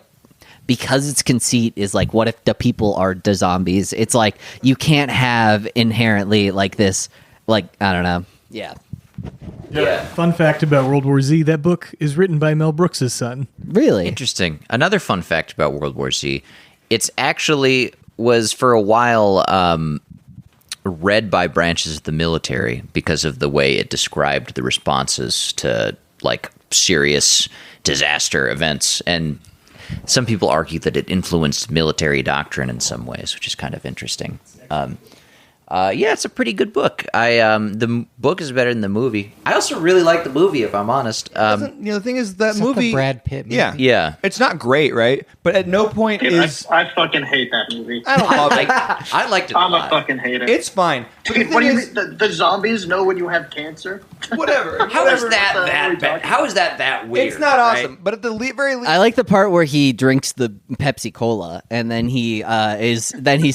because its conceit is like, what if the people are the zombies? It's like you can't have inherently like this, like, I don't know. Yeah. Fun fact about World War Z: that book is written by Mel Brooks' son. Really Interesting. Another fun fact about World War Z: it's actually was for a while read by branches of the military because of the way it described the responses to like serious disaster events. And some people argue that it influenced military doctrine in some ways, which is kind of interesting. It's a pretty good book. The book is better than the movie. I also really like the movie, if I'm honest. The thing is that Is that the movie, Brad Pitt movie? Yeah. it's not great, right? But at no point is I fucking hate that movie. I don't love it. I liked it a I'm a lot. fucking hater. It's fine. But the What do thing you is, mean? The zombies know when you have cancer? whatever. How is whatever. that What the hell are we that bad? talking How is that weird? It's not right? awesome. But at the very least, I like the part where he drinks the Pepsi Cola and then he's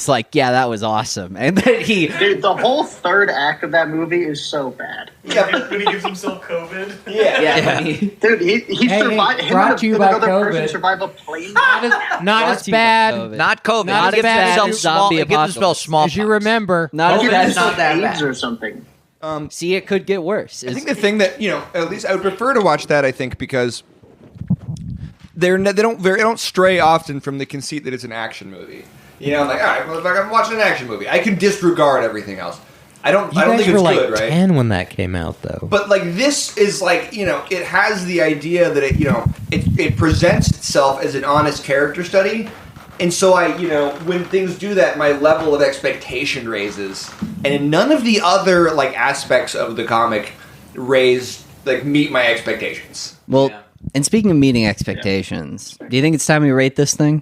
like, yeah, that was awesome. And then he Dude, the whole third act of that movie is so bad. When he gives himself COVID. Dude, he Hey, survived. Him brought and to you and by another person COVID. survived a plane. Not as bad Not COVID. Not it gives as bad himself as small. zombie It gives himself apocalypse. small. as you remember. not He as gives bad. himself not that AIDS bad. or something. See, it could get worse. I think the thing that at least I would prefer to watch that. I think because they don't stray often from the conceit that it's an action movie. All right, well, I'm watching an action movie. I can disregard everything else. I don't You think guys it's were like good, right? 10 when that came out, though. But like this is like it has the idea that it presents itself as an honest character study, and so when things do that, my level of expectation raises, and in none of the other like aspects of the comic meet my expectations. Well, and speaking of meeting expectations, do you think it's time we rate this thing?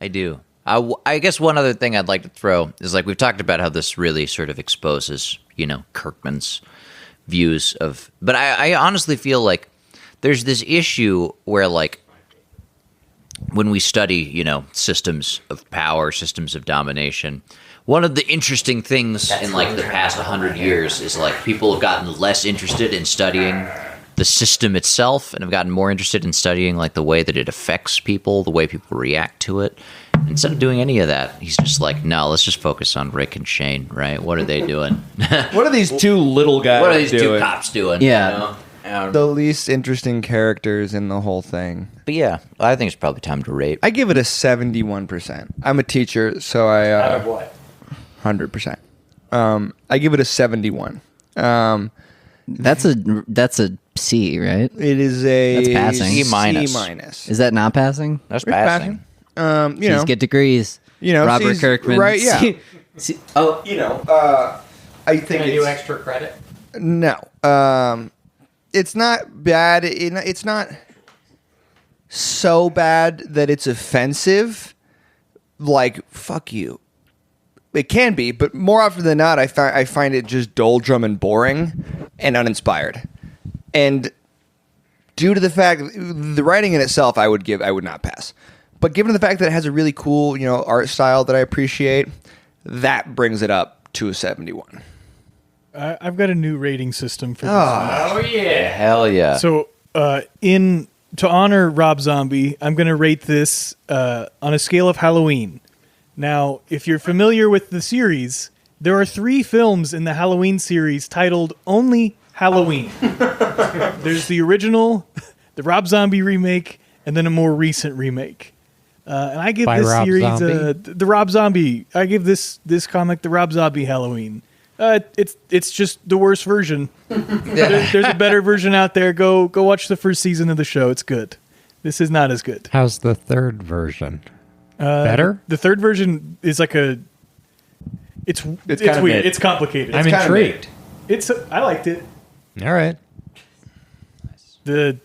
I do. I guess one other thing I'd like to throw is like we've talked about how this really sort of exposes, Kirkman's views of. But I honestly feel like there's this issue where like when we study, systems of power, systems of domination, one of the interesting things in like the past 100 years is like people have gotten less interested in studying the system itself and have gotten more interested in studying like the way that it affects people, the way people react to it. Instead of doing any of that, he's just like, no, let's just focus on Rick and Shane, right? What are they doing? What are these two little guys What are these two doing? cops doing? Yeah. The least interesting characters in the whole thing. But yeah, I think it's probably time to rate. I give it a 71%. I'm a teacher, so I Out of what? 100%. I give it a 71. That's a C, right? It is a That's passing. C minus. C minus. Is that not passing? That's It's passing. Please get degrees. Robert C's- Kirkman. right? Yeah. I think Can I do it's extra credit? no. It's not bad. It's not so bad that it's offensive. Like fuck you. It can be, but more often than not, I find it just doldrum and boring and uninspired. And due to the fact the writing in itself, I would not pass. But given the fact that it has a really cool, art style that I appreciate, that brings it up to a 71. I've got a new rating system for this. Oh, yeah. Hell yeah. So, to honor Rob Zombie, I'm going to rate this on a scale of Halloween. Now, if you're familiar with the series, there are 3 films in the Halloween series titled only Halloween. There's the original, the Rob Zombie remake, and then a more recent remake. And I give By this Rob series Zombie? the Rob Zombie. I give this comic the Rob Zombie Halloween. It's just the worst version. There's a better version out there. Go watch the first season of the show. It's good. This is not as good. How's the third version? Better? The third version is like it's kind weird. of mid. It's complicated. I'm kinda intrigued. I liked it. All right. The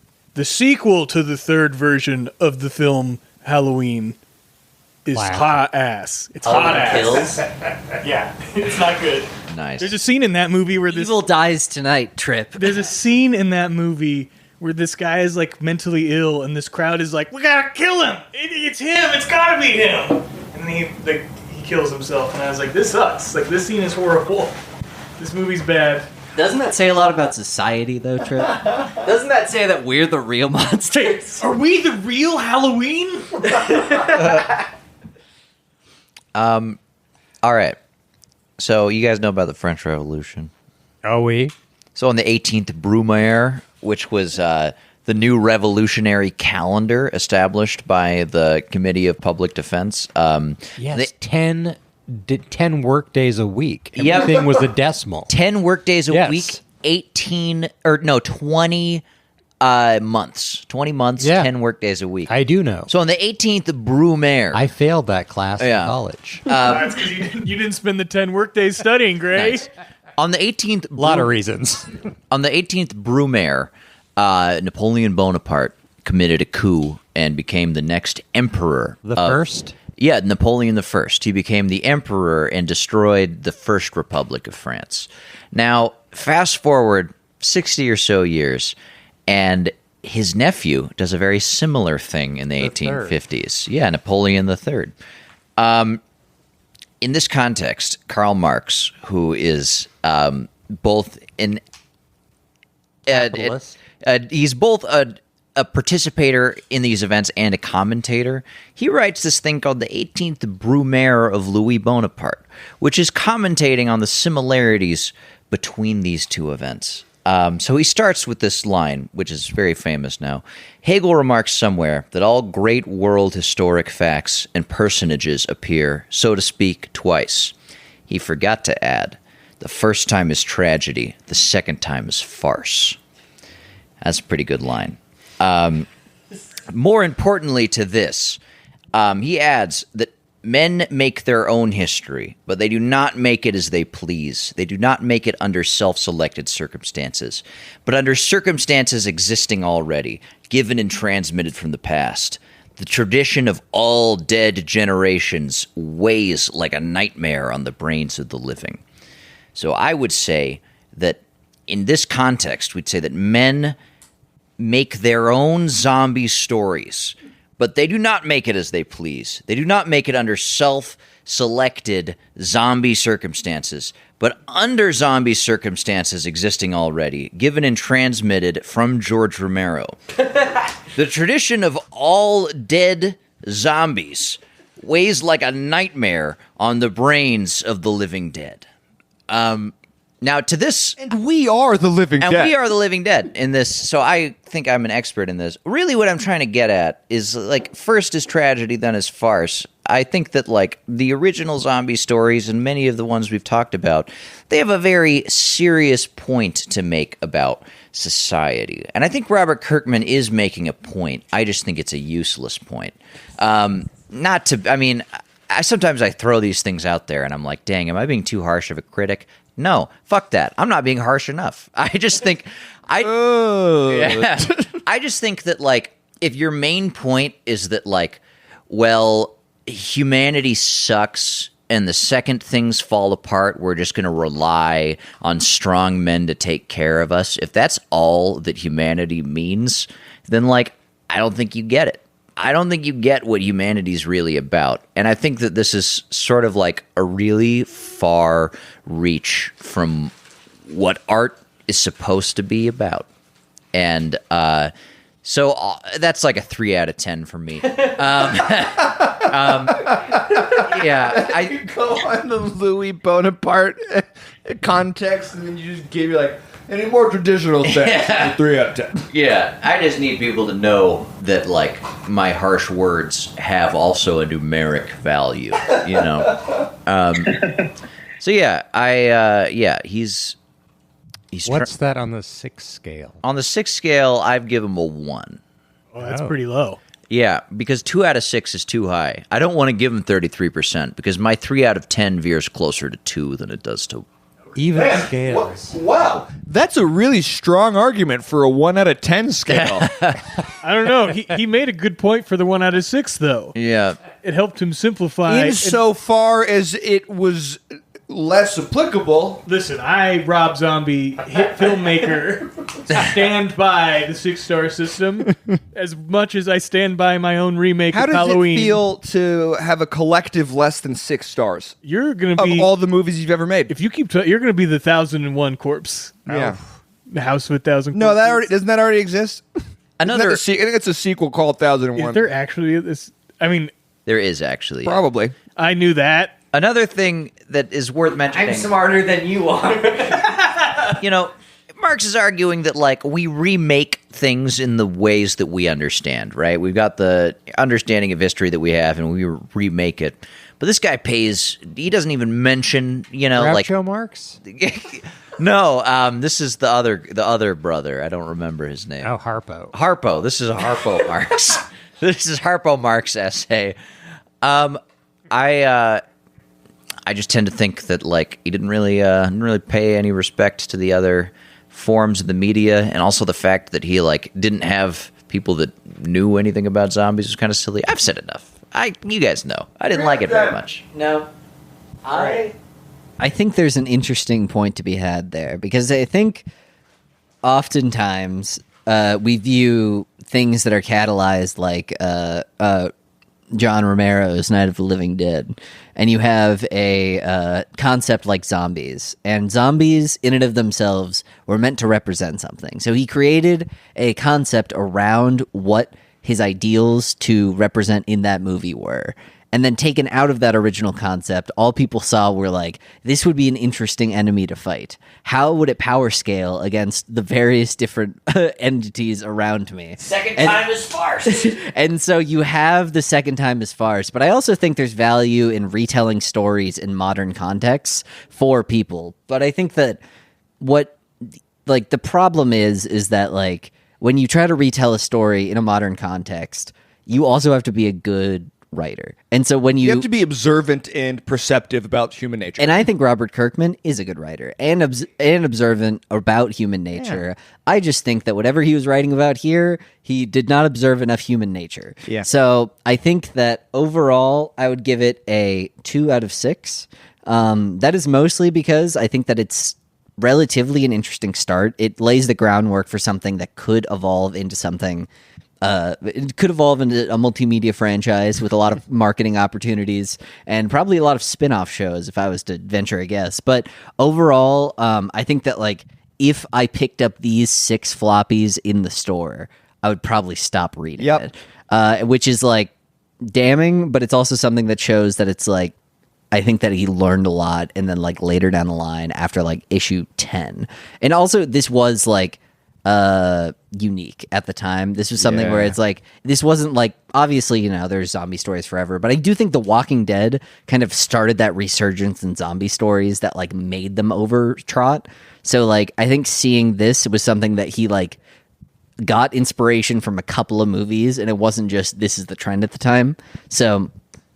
sequel to the third version of the film Halloween is Wow. hot ass. It's hot ass. Kills. Yeah, it's not good. Nice. There's a scene in that movie where this Evil dies tonight. Trip. there's a scene in that movie where this guy is like mentally ill and this crowd is like, we gotta kill him. It's him. It's gotta be him. And then he kills himself. And I was like, this sucks. Like, this scene is horrible. This movie's bad. Doesn't that say a lot about society, though, Trip? Doesn't that say that we're the real monsters? Are we the real Halloween? All right. So you guys know about the French Revolution. Oh, we? So on the 18th Brumaire, which was the new revolutionary calendar established by the Committee of Public Defense. Yes, 10 work days a week. Yep. Everything was a decimal. 10 work days a Yes. week, 20 months. 20 months, Yeah. 10 work days a week. I do know. So on the 18th Brumaire. I failed that class Yeah. in college. That's because you didn't spend the 10 work days studying, Gray. Nice. On the 18th A lot of reasons. On the 18th Brumaire, Napoleon Bonaparte committed a coup and became the next emperor. The first? Yeah, Napoleon I. He became the emperor and destroyed the First Republic of France. Now, fast forward 60 or so years, and his nephew does a very similar thing in the 1850s. Yeah, Napoleon III. In this context, Karl Marx, who is both an Capitalist. he's both a participator in these events and a commentator. He writes this thing called the 18th Brumaire of Louis Bonaparte, which is commentating on the similarities between these two events. So he starts with this line, which is very famous now. Hegel remarks somewhere that all great world historic facts and personages appear, so to speak, twice. He forgot to add, the first time is tragedy, the second time is farce. That's a pretty good line. More importantly to this, he adds that men make their own history, but they do not make it as they please. They do not make it under self-selected circumstances, but under circumstances existing already, given and transmitted from the past. The tradition of all dead generations weighs like a nightmare on the brains of the living. So I would say that in this context, we'd say that men make their own zombie stories, but they do not make it as they please. They do not make it under self-selected zombie circumstances, but under zombie circumstances existing already, given and transmitted from George Romero. The tradition of all dead zombies weighs like a nightmare on the brains of the living dead. Now, to this... And we are the living And dead. we are the living dead in this, so I think I'm an expert in this. Really what I'm trying to get at is, like, first is tragedy, then is farce. I think that, like, the original zombie stories and many of the ones we've talked about, they have a very serious point to make about society. And I think Robert Kirkman is making a point. I just think it's a useless point. Sometimes I throw these things out there and I'm like, dang, am I being too harsh of a critic? No, fuck that. I'm not being harsh enough. I just think I just think that, like, if your main point is that, like, well, humanity sucks and the second things fall apart, we're just going to rely on strong men to take care of us. If that's all that humanity means, then, like, I don't think you get it. I don't think you get what humanity's really about. And I think that this is sort of like a really far reach from what art is supposed to be about. And so that's like a 3 out of 10 for me. I Yeah, You go on the Louis Bonaparte context, and then you just give you like any more traditional things. 3 out of 10. Yeah, I just need people to know that, like, my harsh words have also a numeric value, you know. So yeah, he's What's that on the 6 scale? on the 6 scale. I've given him a 1. Oh, that's pretty low. Yeah, because 2 out of 6 is too high. I don't want to give him 33% because my 3 out of 10 veers closer to 2 than it does to. Even scales. Wow, that's a really strong argument for a 1 out of 10 scale. I don't know. He made a good point for the 1 out of 6, though. Yeah. It helped him simplify. Insofar as it was less applicable. Listen, Rob Zombie, hit filmmaker, stand by the 6-star system as much as I stand by my own remake How of does Halloween. it feel to have a collective less than 6 stars You're gonna of be all the movies you've ever made? if you keep. You're gonna be the 1001 corpse. Yeah. The House with 1,000. No, that corpses. doesn't that already exist? Another. I think it's a sequel called 1001. Is there actually this? I mean, There is actually. Probably. I knew that. Another thing that is worth mentioning. I'm smarter than you are. You know, Marx is arguing that, like, we remake things in the ways that we understand, right? We've got the understanding of history that we have, and we remake it. But this guy he doesn't even mention, you know, Groucho Marx? No, this is the other brother. I don't remember his name. Oh, Harpo. This is a Harpo Marx. This is Harpo Marx essay. I just tend to think that, like, he didn't really pay any respect to the other forms of the media, and also the fact that he, like, didn't have people that knew anything about zombies was kind of silly. I've said enough. You guys know. I didn't like it very much. No. I think there's an interesting point to be had there, because I think oftentimes we view things that are catalyzed like John Romero's Night of the Living Dead, and you have a concept like zombies, and zombies in and of themselves were meant to represent something. So he created a concept around what his ideals to represent in that movie were. And then taken out of that original concept, all people saw were like, this would be an interesting enemy to fight. How would it power scale against the various different entities around me? Second time is farce. And so you have the second time is farce. But I also think there's value in retelling stories in modern contexts for people. But I think that the problem is that, like, when you try to retell a story in a modern context, you also have to be a good writer. And so when You have to be observant and perceptive about human nature. and I think Robert Kirkman is a good writer and observant about human nature. I just think that whatever he was writing about here, he did not observe enough human nature. Yeah. So I think that overall, I would give it a 2 out of 6. That is mostly because I think that it's relatively an interesting start. It lays the groundwork for something that could evolve into something. It could evolve into a multimedia franchise with a lot of marketing opportunities and probably a lot of spin-off shows if I was to venture a guess. But overall, I think that, like, if I picked up these 6 floppies in the store, I would probably stop reading Yep. it. Which is, like, damning, but it's also something that shows that it's, like, I think that he learned a lot, and then, like, later down the line after, like, issue 10. And also, this was, like, unique at the time. This was something where it's like, this wasn't like, obviously, you know, there's zombie stories forever, but I do think The Walking Dead kind of started that resurgence in zombie stories that, like, made them overtrot. So, like, I think seeing this was something that he, like, got inspiration from a couple of movies, and it wasn't just this is the trend at the time. So,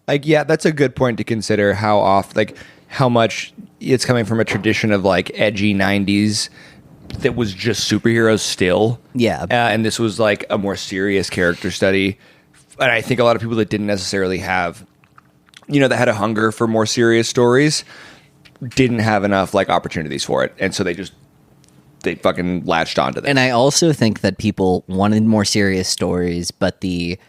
Like, yeah, that's a good point to consider how much it's coming from a tradition of, like, edgy 90s that was just superheroes still. Yeah. And this was, like, a more serious character study. And I think a lot of people that didn't necessarily have, you know, that had a hunger for more serious stories didn't have enough, like, opportunities for it. And so they fucking latched onto this. and I also think that people wanted more serious stories, but the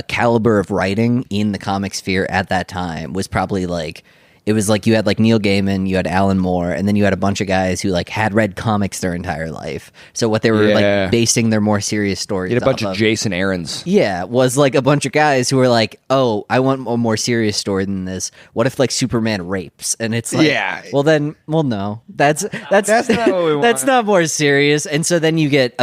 caliber of writing in the comic sphere at that time was probably, like, it was like you had like Neil Gaiman, you had Alan Moore, and then you had a bunch of guys who like had read comics their entire life. So what they were like basing their more serious stories. You had a bunch off of Jason Aarons. Yeah, was like a bunch of guys who were like, "Oh, I want a more serious story than this. What if like Superman rapes?" And it's like, well, no, that's not what we want. That's not more serious. And so then you get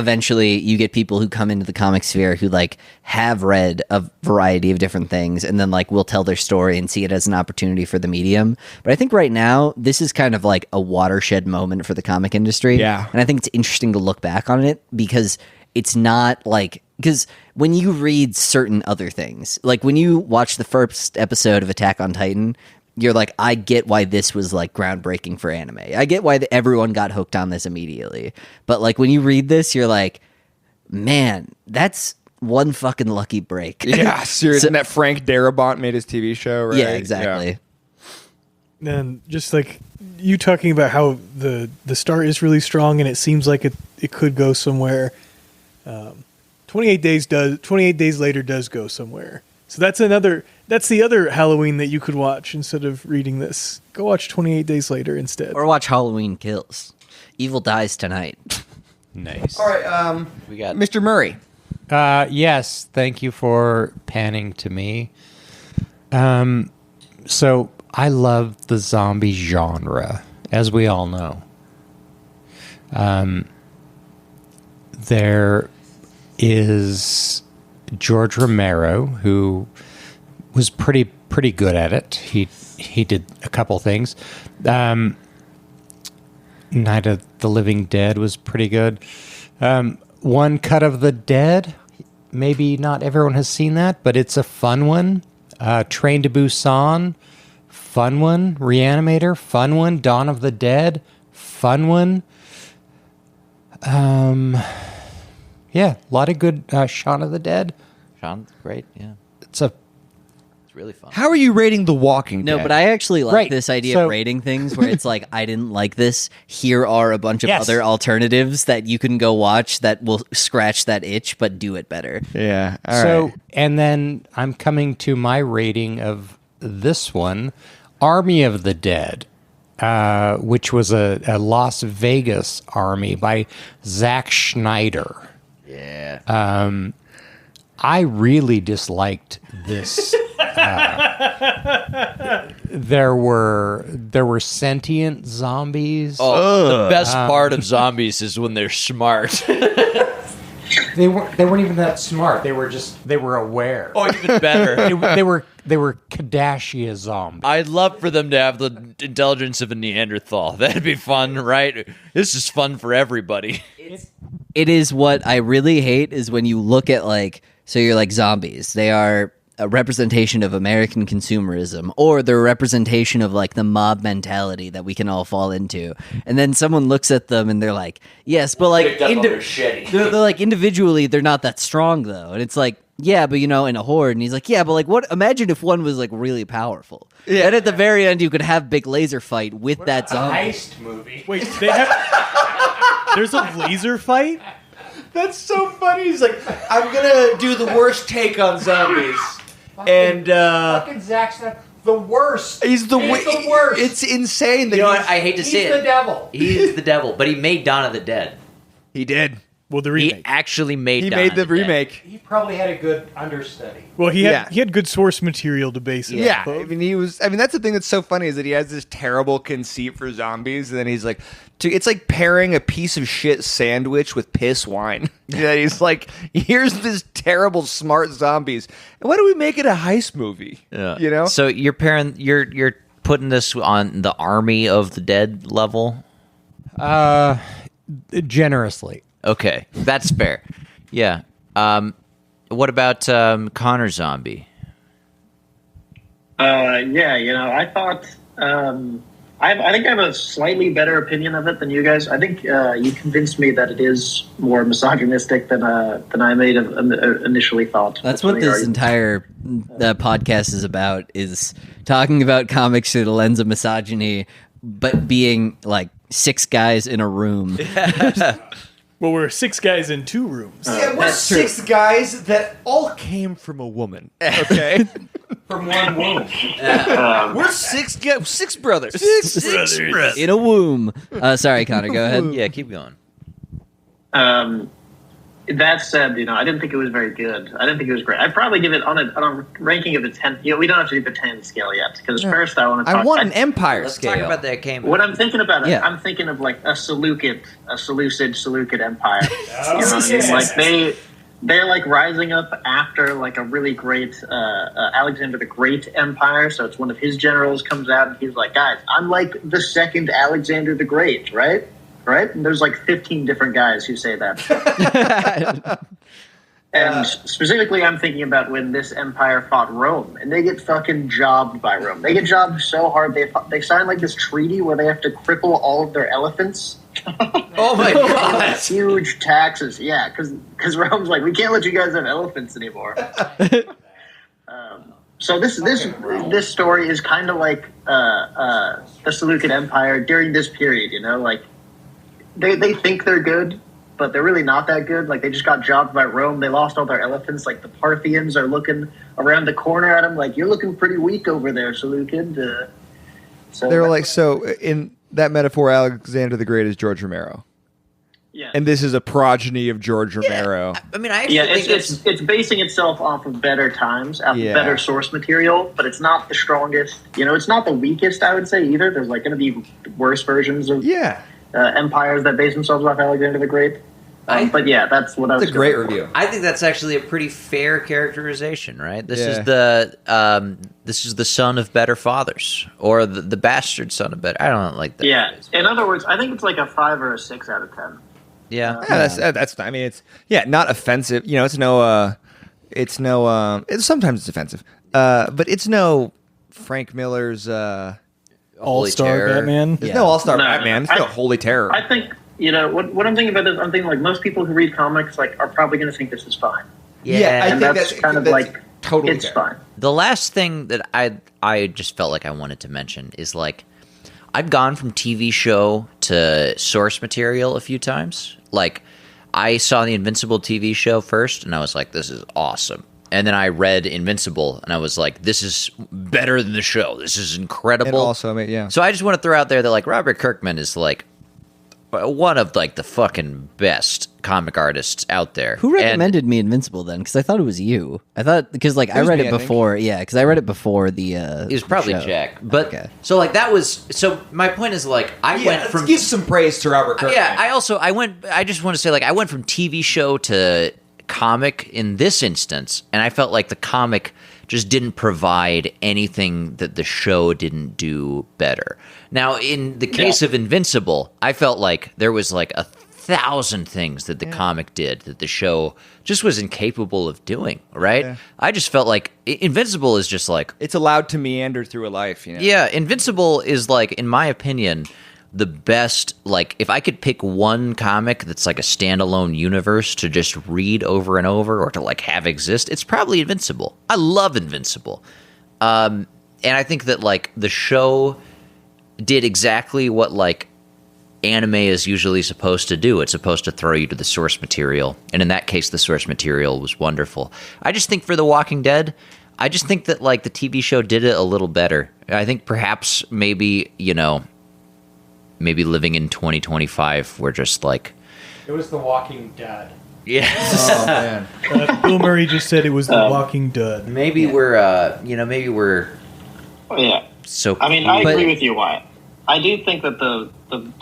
people who come into the comic sphere who like have read a variety of different things, and then like will tell their story and see it as an opportunity for the medium. But I think right now this is kind of like a watershed moment for the comic industry. Yeah, and I think it's interesting to look back on it because it's not like, because when you read certain other things, like when you watch the first episode of Attack on Titan, you're like, I get why this was like groundbreaking for anime. I get why everyone got hooked on this immediately. But like when you read this, you're like, man, that's one fucking lucky break. Yeah, seriously. And that Frank Darabont made his TV show, right? Yeah, exactly. Yeah. And just like you talking about how the start is really strong and it seems like it could go somewhere. 28 days later does go somewhere. So that's the other Halloween that you could watch instead of reading this. Go watch 28 Days Later instead. Or watch Halloween Kills. Evil dies tonight. Nice. All right, We got Mr. Murray. Yes, thank you for panning to me. So I love the zombie genre, as we all know. There is George Romero, who was pretty good at it. He did a couple things. Night of the Living Dead was pretty good. One Cut of the Dead, maybe not everyone has seen that, but it's a fun one. Train to Busan, fun one. Reanimator, fun one. Dawn of the Dead, fun one. Yeah, a lot of good Shaun of the Dead. Sean's great. Yeah, It's really fun. How are you rating The Walking Dead? No, but I actually like Right, this idea so- of rating things where it's like, I didn't like this. Here are a bunch of Yes. other alternatives that you can go watch that will scratch that itch, but do it better. Yeah. All so, right. and then I'm coming to my rating of this one, Army of the Dead, which was a Las Vegas army by Zack Schneider. Yeah. I really disliked this. There were sentient zombies. The best part of zombies is when they're smart. They weren't even that smart. They were aware. Oh, even better. They were Kardashian zombies. I'd love for them to have the intelligence of a Neanderthal. That'd be fun, right? This is fun for everybody. It is what I really hate is when you look at like, so you're like zombies. They are a representation of American consumerism, or they're a representation of like the mob mentality that we can all fall into. And then someone looks at them and they're like, yes, but like they're like individually they're not that strong though. And it's like, yeah, but in a horde. And he's like, yeah, but like what? Imagine if one was like really powerful. Yeah. And at the very end, you could have big laser fight with that zombie. Heist movie. Wait, there's a laser fight? That's so funny. He's like, I'm gonna do the worst take on zombies, and Fucking Zack's the worst. he's the worst. It's insane that I hate to say it. devil. He's the devil, but he made Dawn of the Dead. he did. Well, the He remake. actually made He Dawn made of the Dead. remake. He probably had a good understudy. Well, he Yeah. had good source material to base it Yeah, off of. I mean, that's the thing that's so funny is that he has this terrible conceit for zombies, and then he's like, it's like pairing a piece of shit sandwich with piss wine. Yeah, he's like, here's this terrible smart zombies, and why don't we make it a heist movie? Yeah. So you're putting this on the Army of the Dead level. Generously. Okay, that's fair. Yeah. What about Connor Zombie? Yeah, I thought I think I have a slightly better opinion of it than you guys. I think you convinced me that it is more misogynistic than I may have initially thought. That's what this entire podcast is about, is talking about comics through the lens of misogyny, but being like 6 guys in a room. Well, we're 6 guys in 2 rooms. Yeah, we're 6 guys that all came from a woman. Okay. From one womb. We're six brothers. Six brothers. In a womb. Sorry, Connor, go ahead. Yeah, keep going. That said, I didn't think it was very good. I didn't think it was great. I'd probably give it on a ranking of a 10. We don't have to do the 10 scale yet, because first I want to talk. I want an Empire Let's scale. talk about that game. What I'm thinking about, Yeah. I'm thinking of like a Seleucid empire. You know what I mean? Like they're like rising up after like a really great Alexander the Great empire. So it's one of his generals comes out and he's like, guys, I'm like the second Alexander the Great, right? And there's like 15 different guys who say that. And specifically, I'm thinking about when this empire fought Rome, and they get fucking jobbed by Rome. They get jobbed so hard, they sign like this treaty where they have to cripple all of their elephants. Oh my god! Huge taxes, yeah, because Rome's like, we can't let you guys have elephants anymore. So this story is kind of like the Seleucid Empire during this period, like they think they're good, but they're really not that good. Like, they just got jobbed by Rome. They lost all their elephants. Like, the Parthians are looking around the corner at them like, you're looking pretty weak over there, Seleucid. So They're like, so in that metaphor, Alexander the Great is George Romero. yeah. And this is a progeny of George Romero. I mean, I actually Yeah, think it's basing itself off of better times, off of better source material, but it's not the strongest. It's not the weakest, I would say, either. There's, like, going to be worse versions of empires that base themselves off Alexander the Great. But yeah, that's what I was. That's a great review. I think that's actually a pretty fair characterization, right? This is the son of better fathers, or the bastard son of better. I don't like that. Yeah. In other words, I think it's like a 5 or a 6 out of 10. Yeah. That's. I mean, it's not offensive. It's sometimes it's offensive, but it's no Frank Miller's All-Star Batman. There's no All-Star No, Batman. It's no Holy Terror. I think what I'm thinking about this. I'm thinking like most people who read comics are probably going to think this is fine. Yeah. I And think that's kind of like totally it's fair. fine. The last thing that I just felt like I wanted to mention is like I've gone from TV show to source material a few times. Like I saw the Invincible TV show first, and I was like, "This is awesome." And then I read Invincible, and I was like, "This is better than the show. This is incredible." And also, I mean, yeah. So I just want to throw out there that like Robert Kirkman is like one of like the fucking best comic artists out there. Who recommended me Invincible then? Because I thought it was you. I thought because like I was read me, it I think. before. Yeah, because I read it before the. It was probably show. Jack, but Okay. so like that was so. My point is like I went let's from give some praise to Robert Kirkman. yeah. I just want to say like I went from TV show to comic in this instance, and I felt like the comic just didn't provide anything that the show didn't do better. Now, in the case of Invincible, I felt like there was like 1,000 things that the comic did that the show just was incapable of doing, right? Yeah. I just felt like Invincible is just like, It's allowed to meander through a life. yeah, Invincible is like, in my opinion, the best, like, if I could pick one comic that's like a standalone universe to just read over and over or to like have exist, it's probably Invincible. I love Invincible. And I think that like the show did exactly what like anime is usually supposed to do. It's supposed to throw you to the source material. And in that case, the source material was wonderful. I just think for The Walking Dead, I just think that like the TV show did it a little better. I think perhaps maybe living in 2025, we're just like, It was The Walking Dead. yeah, Oh, man. Bill Murray just said it was The Walking Dead. maybe we're Oh, yeah. so. I mean, I But- agree with you, Wyatt. I do think that the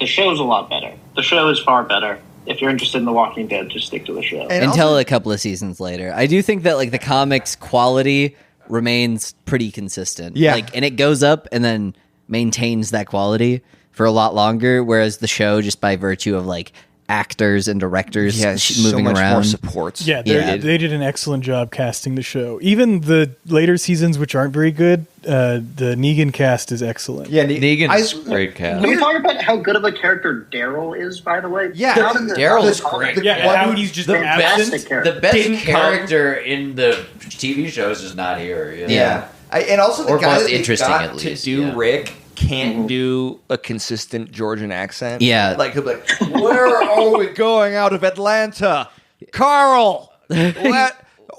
show's a lot better. The show is far better. If you're interested in The Walking Dead, just stick to the show. And Until also- a couple of seasons later. I do think that like the comics quality remains pretty consistent. Yeah. Like, and it goes up and then maintains that quality for a lot longer, whereas the show, just by virtue of like actors and directors Yeah, moving so much around. more supports. Yeah, Yeah. they did an excellent job casting the show. Even the later seasons, which aren't very good, the Negan cast is excellent. Yeah, Negan's great cast. Can we talk about how good of a character Daryl is, by the way? Yeah, Not in the- Daryl is the comic. great. Yeah, What- how he's just The absent. best, character. the best Didn't come. character in the TV shows is not here. Yeah. And also the Or guy most that they interesting, got at to least, do yeah. Rick can't do a consistent Georgian accent. Yeah. Like he'll be like, "Where are we going out of Atlanta, Carl?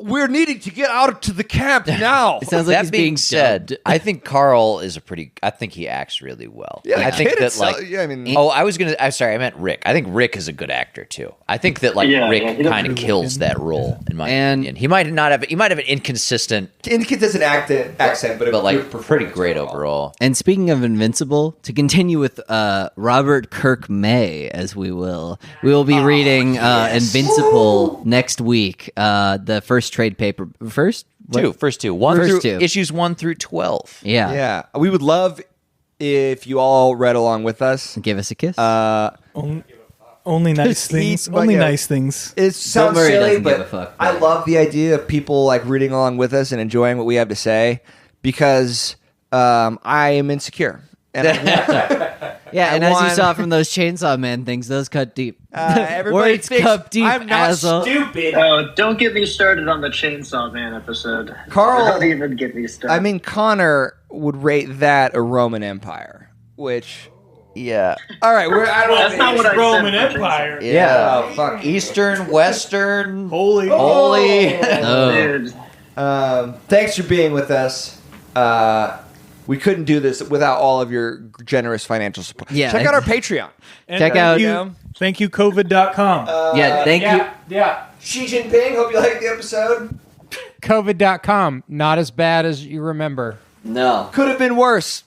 We're needing to get out to the camp now. It sounds like That he's being being said, dubbed. I think Carl is I think he acts really well. Yeah, I the think kid that itself- like. yeah, I mean- I'm sorry. I meant Rick. I think Rick is a good actor too. I think that like Yeah, Rick yeah, he does kind of really kills that role in my And- opinion. He might have an inconsistent, Inconsistent accent, but like pretty great overall. And speaking of Invincible, to continue with Robert Kirk May, as we will be reading Invincible next week. The first trade paper. First two. First two. Issues 1 through 12. Yeah. Yeah, we would love if you all read along with us. Give us a kiss. Only nice He's- things. Only yeah. nice things. It sounds Murray silly, doesn't give a but fuck, I but- love the idea of people like reading along with us and enjoying what we have to say because I am insecure. And yeah, and I as you want- saw from those Chainsaw Man things, those cut deep. everybody Words thinks cut deep, I'm not asshole. stupid. Oh, don't get me started on the Chainsaw Man episode. Carl- Don't even get me started. I mean, Connor would rate that a Roman Empire, which. Yeah. All right, that's not what I Roman said. for Empire. Yeah. Oh, fuck. Eastern, Western, Holy. holy. Chainsaw. Oh. Dude. Thanks for being with us. We couldn't do this without all of your generous financial support. Yeah. Check out our Patreon. And Check out- Thank you, COVID.com. Yeah, thank you. Yeah. Xi Jinping, hope you liked the episode. COVID.com. Not as bad as you remember. No. Could have been worse.